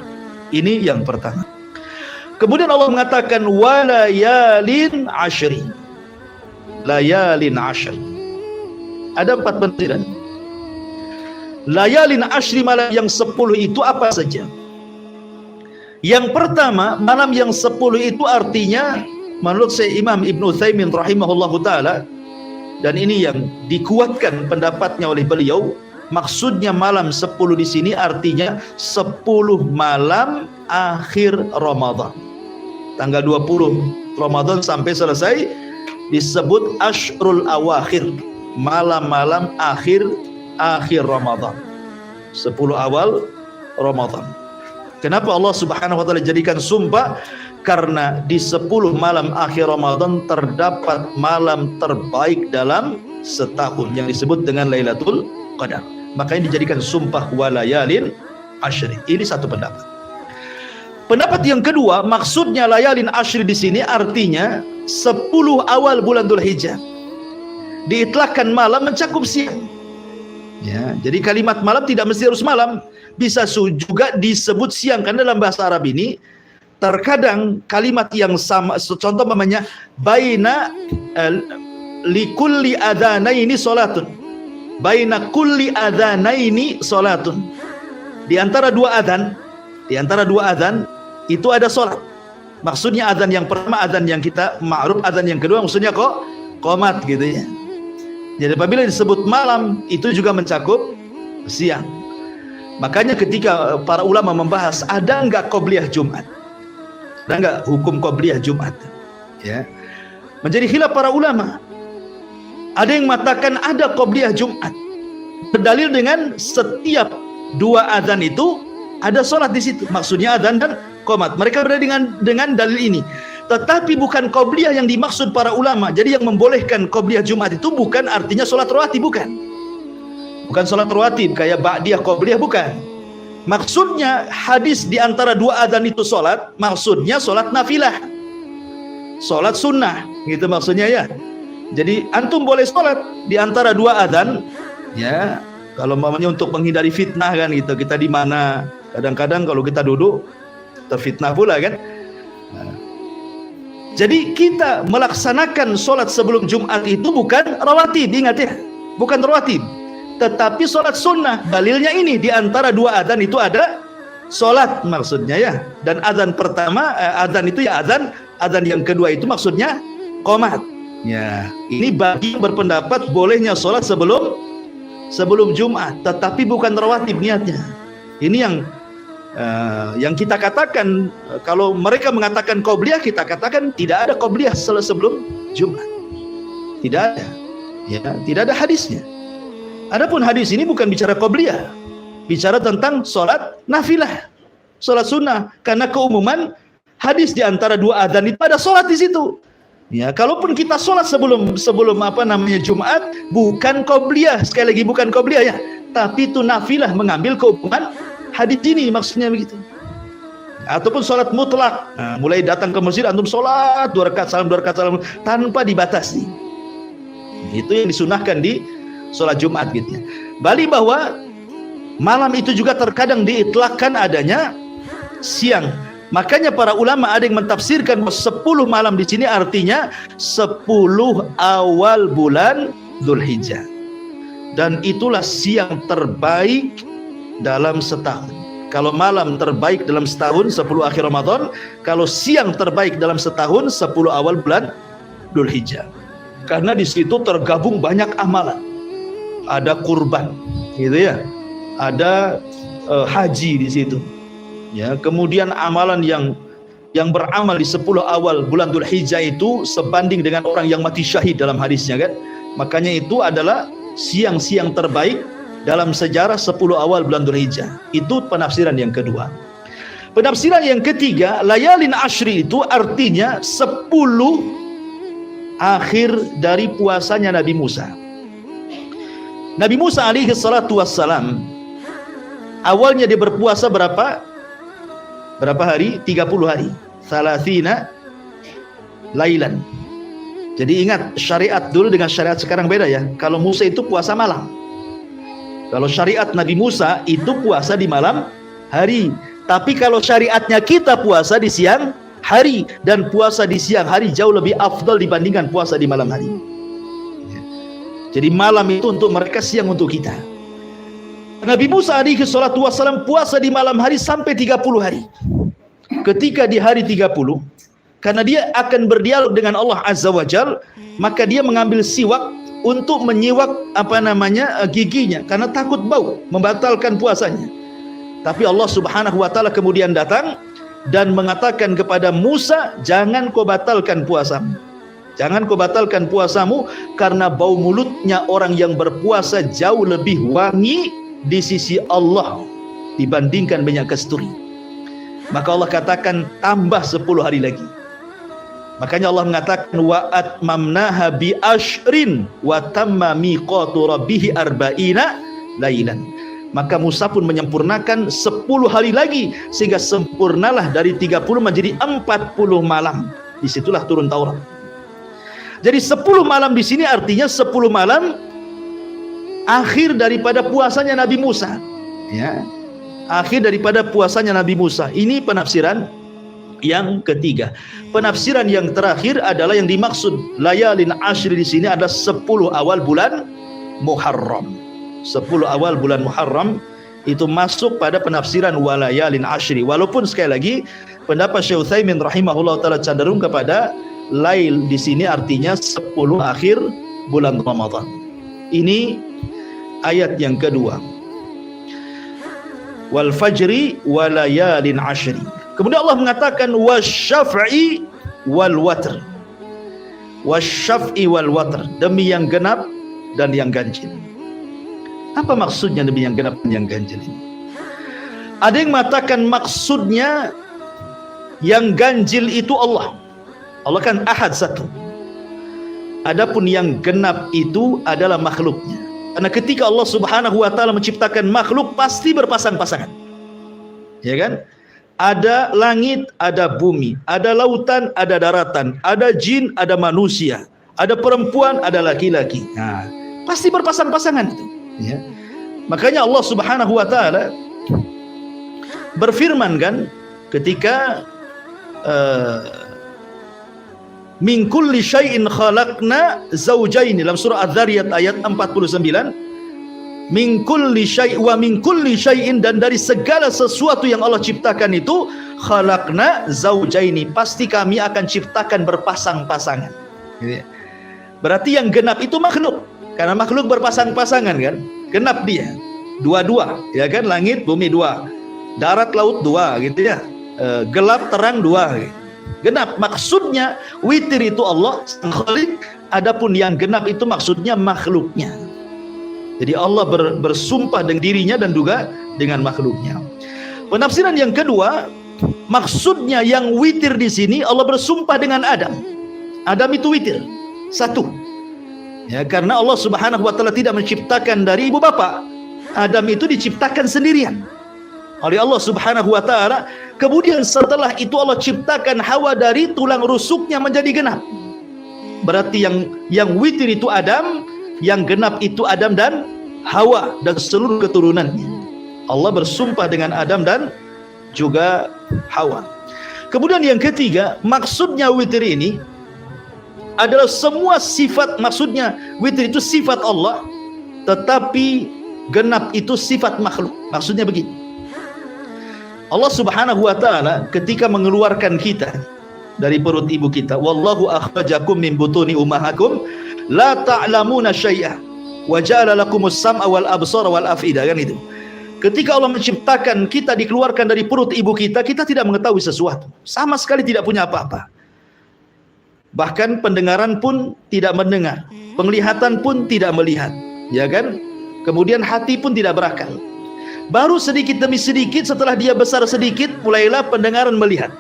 [SPEAKER 1] Ini yang pertama. Kemudian Allah mengatakan walayalin ashri. Layalin ashri. Ada 4 penafsiran. Layalin ashri, malam yang 10 itu apa saja? Yang pertama, malam yang 10 itu artinya menurut saya Imam Ibn Utsaimin rahimahullahu ta'ala, dan ini yang dikuatkan pendapatnya oleh beliau, maksudnya malam 10 di sini artinya 10 malam akhir Ramadan. Tanggal 20 Ramadan sampai selesai disebut Ashrul Awakhir, malam-malam akhir Ramadan, 10 awal Ramadan. Kenapa Allah Subhanahu wa taala jadikan sumpah? Karena di 10 malam akhir Ramadan terdapat malam terbaik dalam setahun yang disebut dengan Lailatul Qadar. Makanya dijadikan sumpah walayalin ashri. Ini satu pendapat. Pendapat yang kedua, maksudnya layalin ashri di sini artinya 10 awal bulan Dzulhijjah. Diitlakkan malam mencakup siang. Ya, jadi kalimat malam tidak mesti harus malam, bisa juga disebut siang, karena dalam bahasa Arab ini terkadang kalimat yang sama, contoh namanya baina likulli adzanaini salatun, baina kulli adzanaini salatun, di antara dua adzan itu ada salat. Maksudnya adzan yang pertama adzan yang kita ma'ruf, adzan yang kedua maksudnya qomat gitu ya. Jadi apabila disebut malam itu juga mencakup siang. Makanya ketika para ulama membahas ada enggak qobliyah Jumat, ada enggak hukum qobliyah Jumat, ya, menjadi khilaf para ulama. Ada yang mengatakan ada qobliyah Jumat, berdalil dengan setiap dua adzan itu ada sholat di situ. Maksudnya adzan dan qomat. Mereka berdalil dengan dalil ini. Tetapi bukan qobliyah yang dimaksud para ulama. Jadi yang membolehkan qobliyah Jumat itu bukan artinya sholat rawatib, bukan sholat rawatib kayak ba'diyah qobliyah, bukan. Maksudnya hadis di antara dua adzan itu sholat, maksudnya sholat nafilah, sholat sunnah gitu maksudnya ya. Jadi antum boleh sholat di antara dua adzan ya, kalau mamanya untuk menghindari fitnah kan gitu. Kita di mana kadang-kadang kalau kita duduk terfitnah pula kan. Jadi kita melaksanakan sholat sebelum Jumat itu bukan rawatib, ingat ya, bukan rawatib, tetapi sholat sunnah. Dalilnya ini, di antara dua adzan itu ada sholat maksudnya ya. Dan adzan pertama, adzan itu ya adzan yang kedua itu maksudnya qomat. Ya, ini bagi berpendapat bolehnya sholat sebelum Jumat, tetapi bukan rawatib niatnya. Ini yang kita katakan, kalau mereka mengatakan qobliyah, kita katakan tidak ada qobliyah sebelum Jumat, tidak ada, ya, tidak ada hadisnya. Adapun hadis ini bukan bicara qobliyah, bicara tentang sholat nafilah, sholat sunnah, karena keumuman hadis di antara dua adzan itu ada sholat di situ. Ya, kalaupun kita sholat sebelum Jumat, bukan qobliyah, sekali lagi bukan qobliyah ya, tapi itu nafilah, mengambil keumuman hadis ini, maksudnya begitu. Ataupun sholat mutlak, mulai datang ke masjid antum sholat 2 rakaat salam tanpa dibatasi. Itu yang disunahkan di sholat Jumat gitu ya. Bali bahwa malam itu juga terkadang diitlakkan adanya siang. Makanya para ulama ada yang mentafsirkan 10 malam di sini artinya 10 awal bulan Dzulhijjah. dan itulah siang terbaik dalam setahun. Kalau malam terbaik dalam setahun 10 akhir Ramadan, kalau siang terbaik dalam setahun 10 awal bulan Dzulhijjah. Karena di situ tergabung banyak amalan. Ada kurban, gitu ya. Ada haji di situ. Ya, kemudian amalan yang beramal di 10 awal bulan Dzulhijjah itu sebanding dengan orang yang mati syahid dalam hadisnya kan. Makanya itu adalah siang-siang terbaik dalam sejarah 10 awal bulan Dzulhijjah. Itu penafsiran yang kedua. Penafsiran yang ketiga, layalin ashri itu artinya 10 akhir dari puasanya Nabi Musa. Nabi Musa alaihi salatu wassalam, awalnya dia berpuasa berapa hari? 30 hari. Salasina lailan. Jadi ingat, syariat dulu dengan syariat sekarang beda ya. Kalau Musa itu puasa malam. Kalau syariat Nabi Musa itu puasa di malam hari. Tapi kalau syariatnya kita puasa di siang hari. Dan puasa di siang hari jauh lebih afdal dibandingkan puasa di malam hari. Jadi malam itu untuk mereka, siang untuk kita. Nabi Musa alaihi salatu wassalam puasa di malam hari sampai 30 hari. Ketika di hari 30, karena dia akan berdialog dengan Allah Azza wa Jal, maka dia mengambil siwak untuk menyiwak giginya karena takut bau, membatalkan puasanya. Tapi Allah Subhanahu wa taala kemudian datang dan mengatakan kepada Musa, jangan kau batalkan puasamu. Jangan kau batalkan puasamu karena bau mulutnya orang yang berpuasa jauh lebih wangi di sisi Allah dibandingkan minyak kasturi. Maka Allah katakan tambah 10 hari lagi. Makanya Allah mengatakan wa atmamnaha bi ashrin wa tamma miqatu rabbih arba'ina lailan. Maka Musa pun menyempurnakan 10 hari lagi sehingga sempurnalah dari 30 menjadi 40 malam. Disitulah turun Taurat. Jadi 10 malam di sini artinya 10 malam akhir daripada puasanya Nabi Musa. Ya. Akhir daripada puasanya Nabi Musa. Ini penafsiran yang ketiga. Penafsiran yang terakhir adalah yang dimaksud layalin ashri di sini ada 10 awal bulan Muharram. 10 awal bulan Muharram itu masuk pada penafsiran walayalin ashri. Walaupun sekali lagi pendapat Syekh Utsaimin rahimahullah taala cenderung kepada lail di sini artinya 10 akhir bulan Ramadan. Ini ayat yang kedua. Wal fajri walayalin ashri. Kemudian Allah mengatakan wasyaf'i wal watr. Wasyaf'i wal watr, demi yang genap dan yang ganjil. Apa maksudnya demi yang genap dan yang ganjil ini? Ada yang mengatakan maksudnya yang ganjil itu Allah. Allah kan ahad satu. Adapun yang genap itu adalah makhluknya. Karena ketika Allah Subhanahu wa taala menciptakan makhluk pasti berpasang-pasangan. Ya kan? Ada langit, ada bumi, ada lautan, ada daratan, ada jin, ada manusia, ada perempuan, ada laki-laki. Nah, pasti berpasang-pasangan itu. Ya. Makanya Allah Subhanahu wa taala berfirman kan ketika min kulli syai'in khalaqna zawjayn dalam surah Az-Zariyat ayat 49. Min kulli syai' wa min kulli syai'in, dan dari segala sesuatu yang Allah ciptakan itu khalaqna zawjaini, pasti kami akan ciptakan berpasang-pasangan. Berarti yang genap itu makhluk, karena makhluk berpasang-pasangan kan, genap dia dua-dua, ya kan, langit bumi dua, darat laut dua gitu ya, gelap terang dua gitu. Genap maksudnya witir itu Allah sang khalik, adapun yang genap itu maksudnya makhluknya. Jadi Allah bersumpah dengan dirinya dan juga dengan makhluknya. Penafsiran yang kedua, maksudnya yang witir di sini Allah bersumpah dengan Adam. Adam itu witir, satu. Ya, karena Allah Subhanahu wa taala tidak menciptakan dari ibu bapa. Adam itu diciptakan sendirian oleh Allah Subhanahu wa taala. Kemudian setelah itu Allah ciptakan Hawa dari tulang rusuknya menjadi genap. Berarti yang witir itu Adam, yang genap itu Adam dan Hawa dan seluruh keturunannya. Allah bersumpah dengan Adam dan juga Hawa. Kemudian yang ketiga, maksudnya witir ini adalah semua sifat, maksudnya witir itu sifat Allah tetapi genap itu sifat makhluk. Maksudnya begini, Allah Subhanahu wa taala ketika mengeluarkan kita dari perut ibu kita, wallahu akhrajakum min butuni ummahakum la ta'lamuna syai'a wa ja'ala lakumus sam'a wal absara wal af'idah, kan itu. Ketika Allah menciptakan kita, dikeluarkan dari perut ibu kita, kita tidak mengetahui sesuatu, sama sekali tidak punya apa-apa. Bahkan pendengaran pun tidak mendengar, penglihatan pun tidak melihat, ya kan? Kemudian hati pun tidak berakal. Baru sedikit demi sedikit setelah dia besar sedikit, mulailah pendengaran melihat,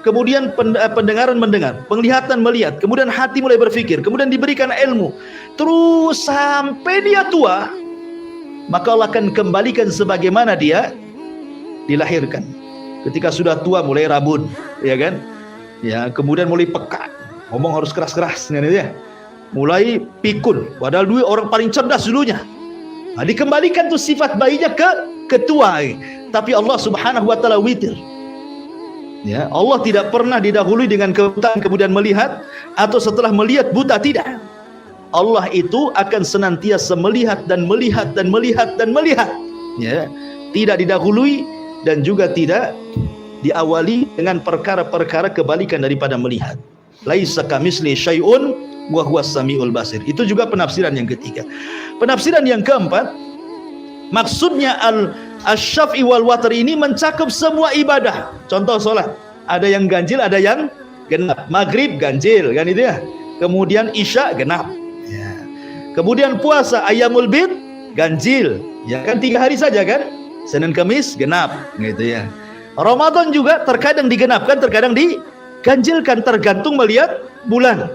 [SPEAKER 1] kemudian pendengaran mendengar, penglihatan melihat, kemudian hati mulai berpikir, kemudian diberikan ilmu, terus sampai dia tua, maka Allah akan kembalikan sebagaimana dia dilahirkan. Ketika sudah tua mulai rabun, ya kan? Ya, kemudian mulai peka, ngomong harus keras-keras, ya. Mulai pikun, padahal dulu orang paling cerdas dulunya. Nah, dikembalikan tuh sifat bayinya ke ketua. Tapi Allah Subhanahu wa taala witir. Ya, Allah tidak pernah didahului dengan kebutaan kemudian melihat, atau setelah melihat buta, tidak. Allah itu akan senantiasa melihat dan melihat dan melihat dan melihat, ya, tidak didahului dan juga tidak diawali dengan perkara-perkara kebalikan daripada melihat. Laisa kamitsli syai'un wa huwas samiul basir. Itu juga penafsiran yang ketiga. Penafsiran yang keempat, maksudnya asy-syaf'i wal watr ini mencakup semua ibadah. Contoh salat, ada yang ganjil, ada yang genap. Maghrib ganjil, kan itu ya. Kemudian isya genap. Ya. Kemudian puasa ayyamul bid ganjil, ya kan 3 hari saja kan, Senin Kamis genap, gitu ya. Ramadan juga terkadang digenapkan, terkadang diganjilkan, tergantung melihat bulan.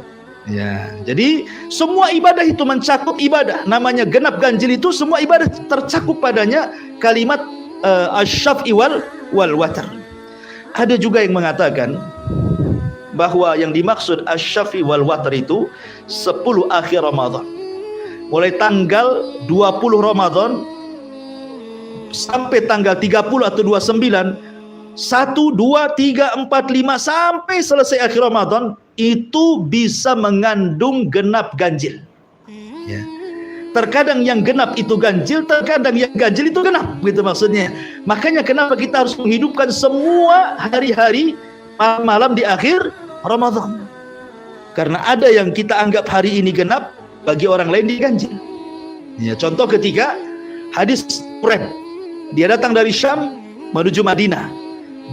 [SPEAKER 1] Ya, jadi semua ibadah itu mencakup ibadah. Namanya genap ganjil itu semua ibadah tercakup padanya kalimat asy-syaf'i wal watr. Ada juga yang mengatakan bahwa yang dimaksud asy-syaf'i wal watr itu 10 akhir Ramadan. Mulai tanggal 20 Ramadan sampai tanggal 30 atau 29, 1, 2, 3, 4, 5 sampai selesai akhir Ramadan, itu bisa mengandung genap ganjil. Ya. Terkadang yang genap itu ganjil, terkadang yang ganjil itu genap, gitu maksudnya. Makanya kenapa kita harus menghidupkan semua hari-hari malam di akhir Ramadan. Karena ada yang kita anggap hari ini genap, bagi orang lain diganjil. Ya, contoh ketiga, hadis Quraib. Dia datang dari Syam menuju Madinah.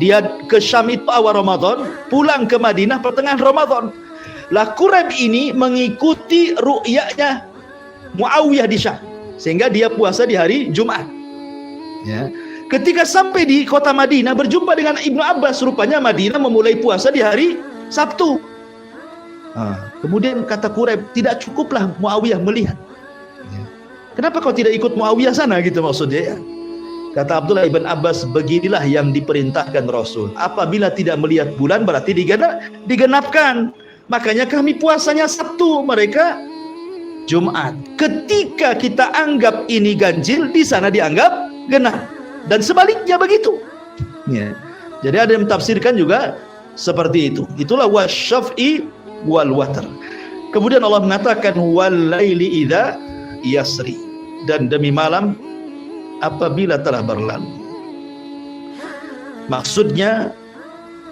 [SPEAKER 1] Dia ke Syam itu awal Ramadan, pulang ke Madinah pertengahan Ramadan. Lah Quraib ini mengikuti ru'yahnya Muawiyah di Syam, sehingga dia puasa di hari Jumat. Ya. Ketika sampai di kota Madinah, berjumpa dengan Ibnu Abbas, rupanya Madinah memulai puasa di hari Sabtu. Kemudian kata Quraib, tidak cukuplah Muawiyah melihat. Ya. Kenapa kau tidak ikut Muawiyah sana, gitu maksudnya ya. Kata Abdullah ibn Abbas, beginilah yang diperintahkan Rasul. Apabila tidak melihat bulan berarti digenapkan. Makanya kami puasanya Sabtu, mereka Jumat. Ketika kita anggap ini ganjil, di sana dianggap genap. Dan sebaliknya begitu. Ya. Jadi ada yang mentafsirkan juga seperti itu. Itulah wasy-syaf'i wal watr. Kemudian Allah mengatakan wal laili idza yasri, dan demi malam apabila telah berlalu. Maksudnya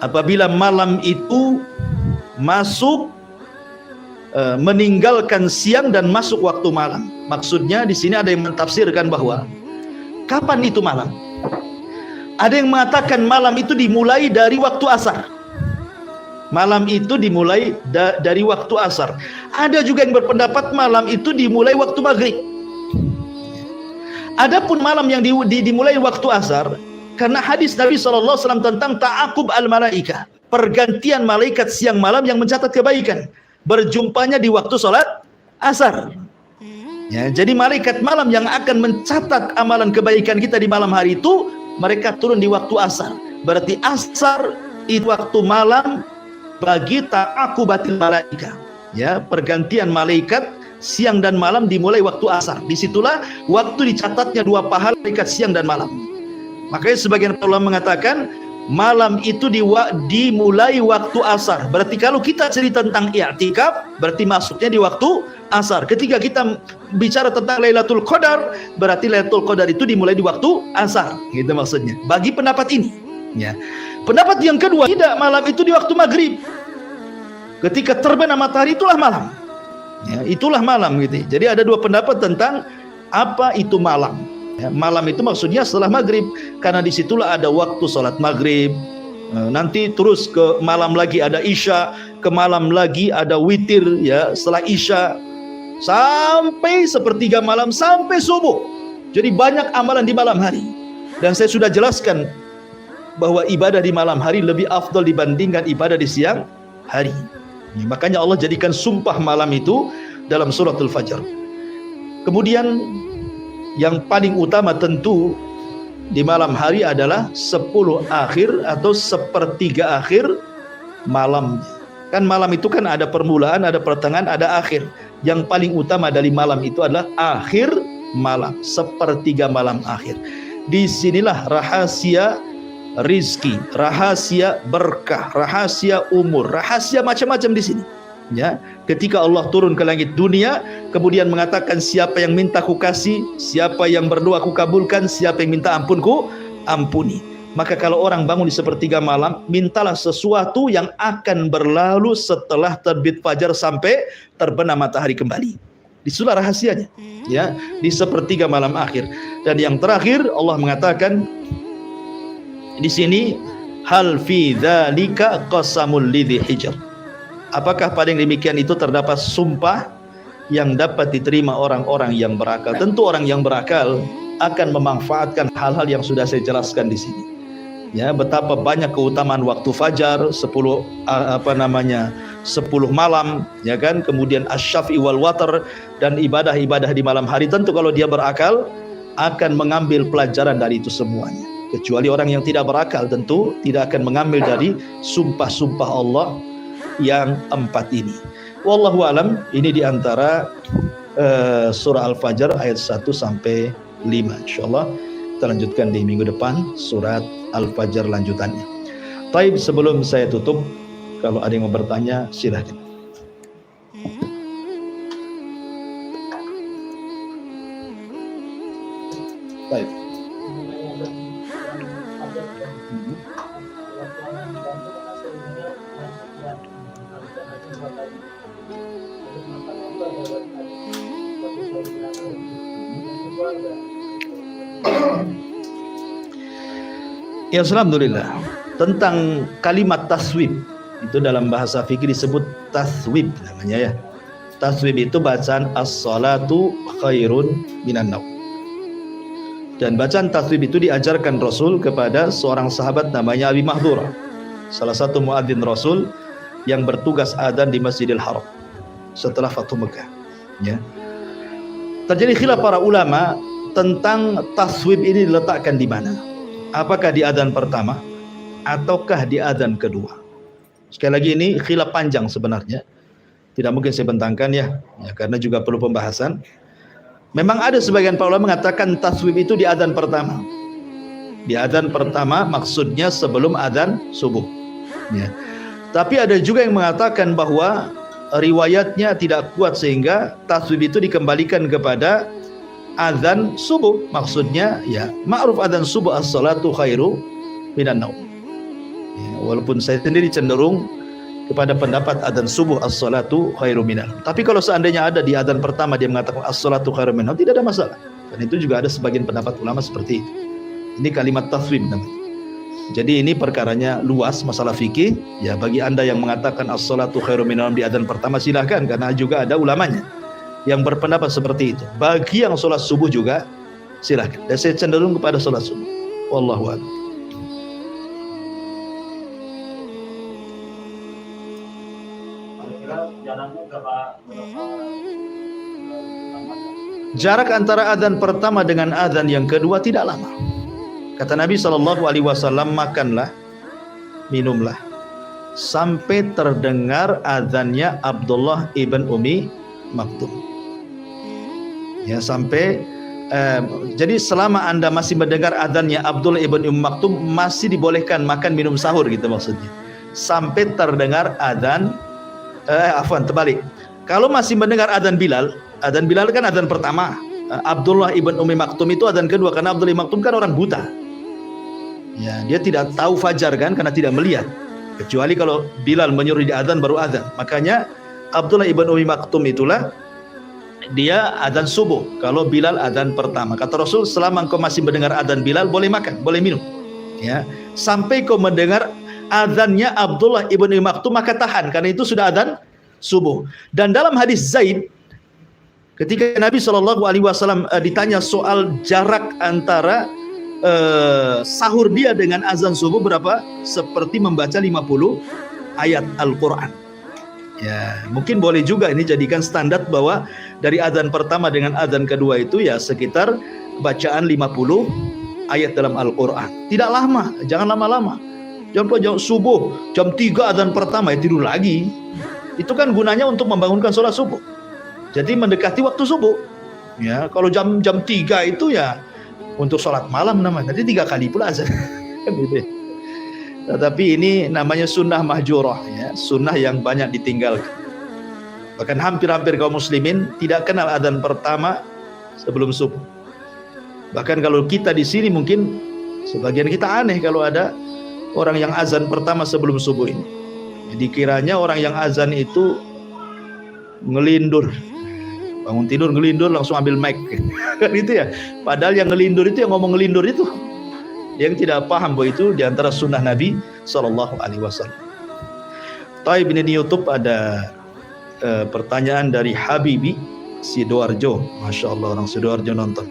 [SPEAKER 1] apabila malam itu masuk meninggalkan siang dan masuk waktu malam. Maksudnya di sini ada yang mentafsirkan bahwa kapan itu malam? Ada yang mengatakan malam itu dimulai dari waktu asar. Malam itu dimulai dari waktu asar. Ada juga yang berpendapat malam itu dimulai waktu maghrib. Adapun malam yang dimulai waktu asar, karena hadis Nabi SAW tentang ta'aqub al-malaika, pergantian malaikat siang malam yang mencatat kebaikan, berjumpanya di waktu sholat asar. Ya, jadi malaikat malam yang akan mencatat amalan kebaikan kita di malam hari itu, mereka turun di waktu asar. Berarti asar itu waktu malam bagi ta'aqubatil malaika. Ya, pergantian malaikat siang dan malam dimulai waktu asar. Disitulah waktu dicatatnya 2 pahala malaikat siang dan malam. Makanya sebagian ulama mengatakan malam itu dimulai waktu asar. Berarti kalau kita cerita tentang i'tikaf, berarti masuknya di waktu asar. Ketika kita bicara tentang Lailatul Qadar, berarti Lailatul Qadar itu dimulai di waktu asar, gitu maksudnya. Bagi pendapat ini, ya. Pendapat yang kedua, tidak, malam itu di waktu maghrib. Ketika terbenam matahari itulah malam. Ya, itulah malam gitu. Jadi ada dua pendapat tentang apa itu malam. Ya, malam itu maksudnya setelah maghrib, karena disitulah ada waktu sholat maghrib. Nanti terus ke malam lagi ada isya, ke malam lagi ada witir, ya, setelah isya sampai sepertiga malam sampai subuh. Jadi banyak amalan di malam hari. Dan saya sudah jelaskan bahwa ibadah di malam hari lebih afdal dibandingkan ibadah di siang hari. Ya, makanya Allah jadikan sumpah malam itu dalam suratul Fajr. Kemudian yang paling utama tentu di malam hari adalah 10 akhir atau sepertiga akhir malam. Kan malam itu kan ada permulaan, ada pertengahan, ada akhir. Yang paling utama dari malam itu adalah akhir malam, sepertiga malam akhir. Disinilah rahasia rizki, rahasia berkah, rahasia umur, rahasia macam-macam di sini. Ya, ketika Allah turun ke langit dunia, kemudian mengatakan siapa yang minta ku kasih, siapa yang berdoa ku kabulkan, siapa yang minta ampun ku ampuni. Maka kalau orang bangun di sepertiga malam, mintalah sesuatu yang akan berlalu setelah terbit fajar sampai terbenam matahari kembali. Disitulah rahasianya, ya, di sepertiga malam akhir. Dan yang terakhir Allah mengatakan di sini, hal fi dzalika qasamul lidzi hijr. Apakah pada yang demikian itu terdapat sumpah yang dapat diterima orang-orang yang berakal? Tentu orang yang berakal akan memanfaatkan hal-hal yang sudah saya jelaskan di sini. Ya, betapa banyak keutamaan waktu fajar, 10 malam, ya kan? Kemudian asy-syafi wal watar dan ibadah-ibadah di malam hari. Tentu kalau dia berakal akan mengambil pelajaran dari itu semuanya. Kecuali orang yang tidak berakal tentu tidak akan mengambil dari sumpah-sumpah Allah yang 4 ini. Wallahu alam, ini diantara surah Al-Fajr ayat 1 sampai 5. Insyaallah kita lanjutkan di minggu depan surat Al-Fajr lanjutannya. Taib, sebelum saya tutup, kalau ada yang mau bertanya silahkan. Taib. Ya, alhamdulillah. Tentang kalimat taswib, itu dalam bahasa fikih disebut taswib namanya, ya. Taswib itu bacaan as-salatu khairun minan naum. Dan bacaan taswib itu diajarkan Rasul kepada seorang sahabat namanya Abi Mahdhurah, salah satu muadzin Rasul yang bertugas adzan di Masjidil Haram setelah Fathu Mekah, ya. Terjadi khilaf para ulama tentang taswib ini diletakkan di mana. Apakah di adzan pertama ataukah di adzan kedua? Sekali lagi ini khilaf panjang sebenarnya. Tidak mungkin saya bentangkan, ya karena juga perlu pembahasan. Memang ada sebagian para ulama mengatakan taswib itu di adzan pertama. Di adzan pertama maksudnya sebelum adzan subuh, ya. Tapi ada juga yang mengatakan bahwa riwayatnya tidak kuat sehingga taswib itu dikembalikan kepada azan subuh. Maksudnya, ya, ma'ruf azan subuh as-salatu khairu minan naum. Ya, walaupun saya sendiri cenderung kepada pendapat azan subuh as-salatu khairu minan naum. Tapi kalau seandainya ada di azan pertama dia mengatakan as-salatu khairu minan naum, tidak ada masalah. Dan itu juga ada sebagian pendapat ulama seperti itu. Ini kalimat taswib namanya. Jadi ini perkaranya luas, masalah fikih. Ya, bagi Anda yang mengatakan as-salatu khairu minan naum di azan pertama silahkan, karena juga ada ulamanya yang berpendapat seperti itu. Bagi yang sholat subuh juga silahkan. Dan saya cenderung kepada sholat subuh. Wallahu a'lam. Jarak antara adzan pertama dengan adzan yang kedua tidak lama. Kata Nabi SAW, makanlah, minumlah sampai terdengar adzannya Abdullah ibn Umi Maktum. Ya, sampai jadi selama Anda masih mendengar adzannya Abdullah ibn Umi Maktum, masih dibolehkan makan minum sahur, gitu maksudnya. Sampai terdengar adzan terbalik. Kalau masih mendengar adzan Bilal kan adzan pertama. Abdullah ibn Ummi Maktum itu adzan kedua, karena Abdullah ibn Maktum kan orang buta. Ya, dia tidak tahu fajar kan, karena tidak melihat. Kecuali kalau Bilal menyuruh di adzan baru adzan. Makanya Abdullah ibn Ummi Maktum itulah dia adzan subuh kalau Bilal adzan pertama. Kata Rasul, selama engkau masih mendengar adzan Bilal, boleh makan, boleh minum. Ya, sampai kau mendengar adzannya Abdullah ibn Ummi Maktum, maka tahan, karena itu sudah adzan subuh. Dan dalam hadis Zaid, ketika Nabi SAW ditanya soal jarak antara sahur dia dengan azan subuh berapa, seperti membaca 50 ayat Al-Quran. Ya, mungkin boleh juga ini jadikan standar bahwa dari azan pertama dengan azan kedua itu ya sekitar bacaan 50 ayat dalam Al-Quran. Tidak lama, jangan lama-lama. Jam subuh, jam 3 azan pertama ya tidur lagi. Itu kan gunanya untuk membangunkan sholat subuh. Jadi mendekati waktu subuh. Ya, kalau jam 3 itu ya untuk sholat malam namanya. Nanti 3 kali pula azan. Gitu. Tetapi ini namanya sunnah mahjurah, ya, sunnah yang banyak ditinggalkan. Bahkan hampir-hampir kaum muslimin tidak kenal adzan pertama sebelum subuh. Bahkan kalau kita di sini mungkin sebagian kita aneh kalau ada orang yang azan pertama sebelum subuh ini. Jadi kiranya orang yang azan itu ngelindur, bangun tidur ngelindur langsung ambil mic kan itu ya. Padahal yang ngelindur itu, yang ngomong ngelindur itu yang tidak paham bahwa itu diantara sunnah Nabi SAW. Taib, ini di YouTube ada pertanyaan dari Habibi Sidoarjo. Masya Allah, orang Sidoarjo nonton.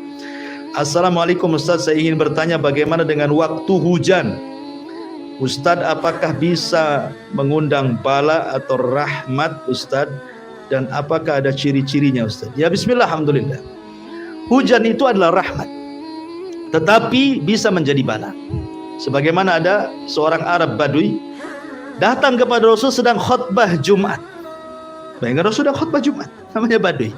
[SPEAKER 1] Assalamualaikum Ustaz, saya ingin bertanya bagaimana dengan waktu hujan. Ustaz, apakah bisa mengundang bala atau rahmat Ustaz? Dan apakah ada ciri-cirinya Ustaz? Ya, bismillah, alhamdulillah. Hujan itu adalah rahmat, tetapi bisa menjadi bala. Sebagaimana ada seorang Arab Badui datang kepada Rasul sedang khutbah Jumat. Bayangkan Rasul sedang khutbah Jumat, namanya Badui.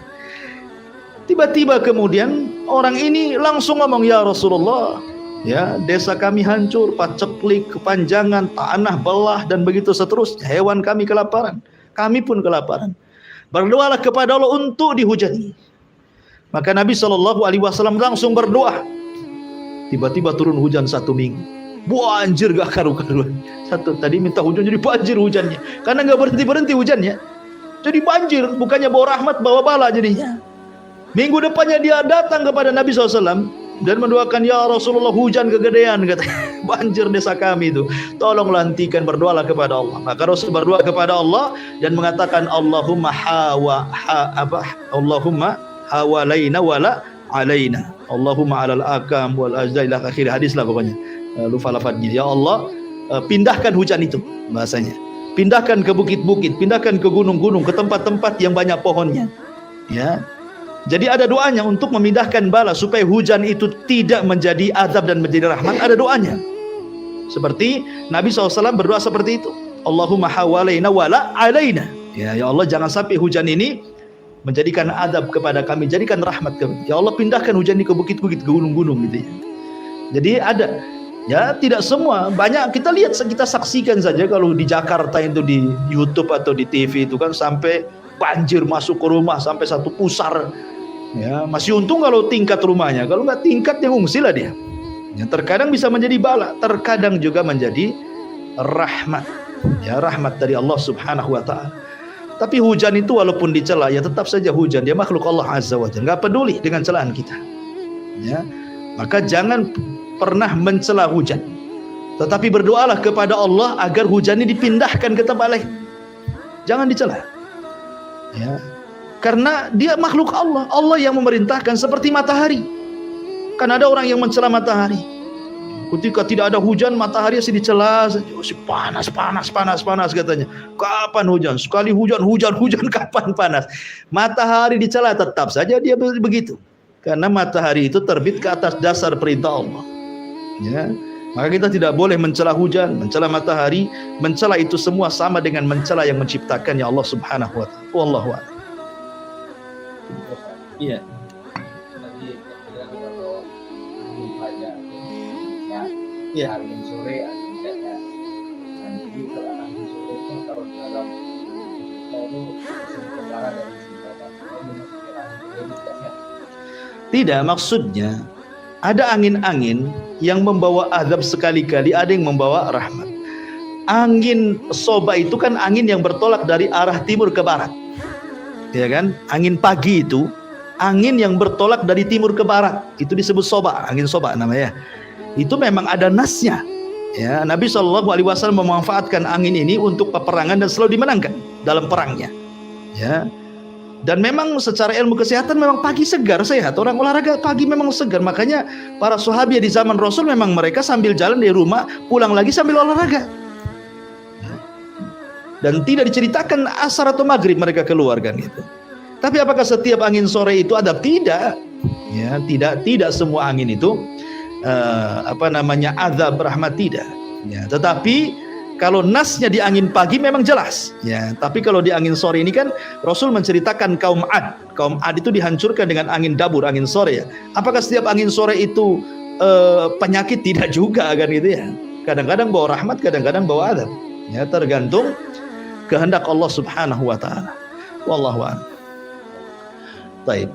[SPEAKER 1] Tiba-tiba kemudian orang ini langsung ngomong, ya Rasulullah, ya desa kami hancur, paceklik, kepanjangan, tanah belah, dan begitu seterusnya. Hewan kami kelaparan, kami pun kelaparan. Berdoalah kepada Allah untuk dihujani. Maka Nabi SAW langsung berdoa. Tiba-tiba turun hujan 1 minggu. Banjir gak karu-karuan. Tadi minta hujan jadi banjir hujannya. Karena gak berhenti-berhenti hujannya. Jadi banjir, bukannya bawa rahmat, bawa bala jadinya. Minggu depannya dia datang kepada Nabi SAW dan mendoakan, ya Rasulullah, hujan kegedean, katanya, banjir desa kami itu, tolonglah hentikan, berdoalah kepada Allah. Maka Rasul berdoa kepada Allah dan mengatakan, Allahumma Allahumma hawalaina wala alaina, Allahumma alal akam wal ajailah, akhir hadis lah pokoknya, lupa lafadznya. Ya Allah, pindahkan hujan itu, bahasanya, pindahkan ke bukit-bukit, pindahkan ke gunung-gunung, ke tempat-tempat yang banyak pohonnya. Ya, jadi ada doanya untuk memindahkan bala supaya hujan itu tidak menjadi azab dan menjadi rahmat. Ada doanya. Seperti Nabi SAW berdoa seperti itu. Allahumma hawalaina wala alaina. Ya Allah, jangan sampai hujan ini menjadikan azab kepada kami, jadikan rahmat kami. Ya Allah, pindahkan hujan ini ke bukit-bukit, ke gunung-gunung gitu ya. Jadi ada. Ya, tidak semua, banyak kita lihat, kita saksikan saja kalau di Jakarta itu, di YouTube atau di TV itu kan sampai banjir masuk ke rumah sampai 1 pusar. Ya, masih untung kalau tingkat rumahnya, kalau nggak tingkat ya ngungsi lah dia. Ya, terkadang bisa menjadi bala, terkadang juga menjadi rahmat. Ya, rahmat dari Allah Subhanahu wa taala. Tapi hujan itu walaupun dicela ya tetap saja hujan, dia makhluk Allah Azza wa Jalla, nggak peduli dengan celaan kita. Ya, maka jangan pernah mencela hujan. Tetapi berdoalah kepada Allah agar hujan ini dipindahkan ke tempat lain. Jangan dicela. Ya, karena dia makhluk Allah, Allah yang memerintahkan, seperti matahari. Kan ada orang yang mencela matahari. Ketika tidak ada hujan, matahari masih dicela, panas katanya. Kapan hujan? Sekali hujan, kapan panas? Matahari dicela, tetap saja dia begitu. Karena matahari itu terbit ke atas dasar perintah Allah. Ya, maka kita tidak boleh mencela hujan, mencela matahari, mencela itu semua sama dengan mencela yang menciptakannya Allah Subhanahu wa taala. Wallahu a'lam.
[SPEAKER 2] Iya. Tadi kalau pajak ya angin sore, angin jaga. Nanti kalau angin sore itu kalau dalam lalu musim utara dari musim barat. Kalau memasuki angin sore itu tidak sehat.
[SPEAKER 1] Tidak, maksudnya ada angin-angin yang membawa azab sekali-kali, ada yang membawa rahmat. Angin soba itu kan angin yang bertolak dari arah timur ke barat, ya kan? Angin pagi itu angin yang bertolak dari timur ke barat, itu disebut soba, angin soba namanya. Itu memang ada nasnya, ya. Nabi SAW memanfaatkan angin ini untuk peperangan dan selalu dimenangkan dalam perangnya, ya. Dan memang secara ilmu kesehatan memang pagi segar, sehat. Orang olahraga pagi memang segar. Makanya para sahabat di zaman Rasul memang mereka sambil jalan di rumah pulang lagi sambil olahraga. Dan tidak diceritakan asar atau maghrib mereka keluar kan itu. Tapi apakah setiap angin sore itu adab? Tidak. Ya, tidak semua angin itu azab rahmat, tidak. Ya, tetapi kalau nasnya di angin pagi memang jelas. Ya, tapi kalau di angin sore ini kan Rasul menceritakan kaum Ad. Kaum Ad itu dihancurkan dengan angin dabur, angin sore ya. Apakah setiap angin sore itu penyakit? Tidak juga kan gitu ya. Kadang-kadang bawa rahmat, kadang-kadang bawa azab. Ya, tergantung kehendak Allah Subhanahu wa taala. Wallahu a'lam. Baik,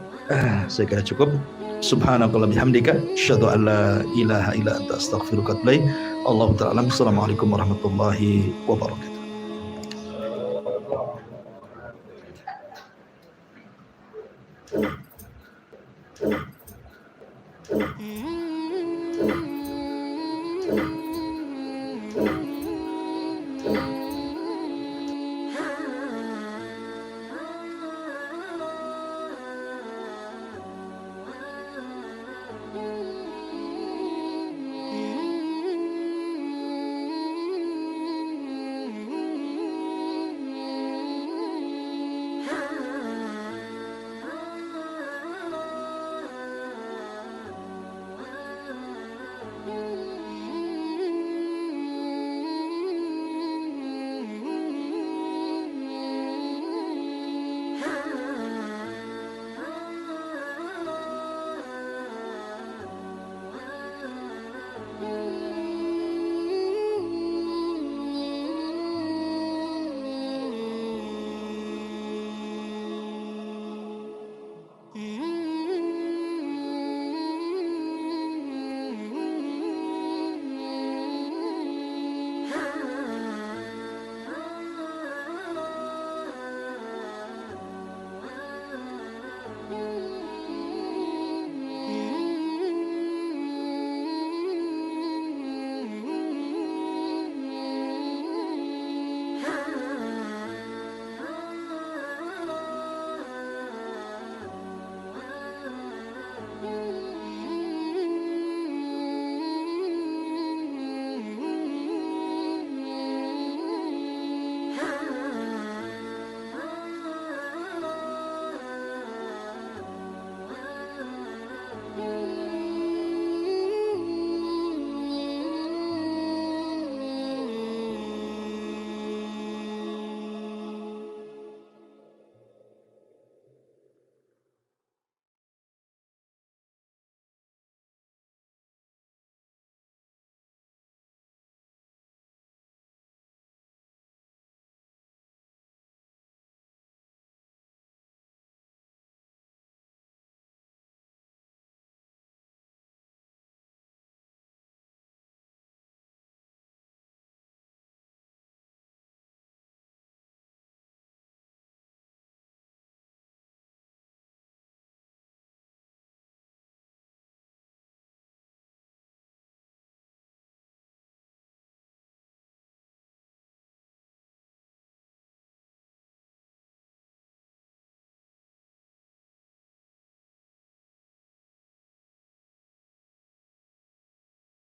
[SPEAKER 1] saya kira cukup. Subhanakallah bihamdika asyhadu an la ilaha illa anta astaghfiruka wa atubu ilaik. Allahu ta'ala. Assalamualaikum warahmatullahi wabarakatuh.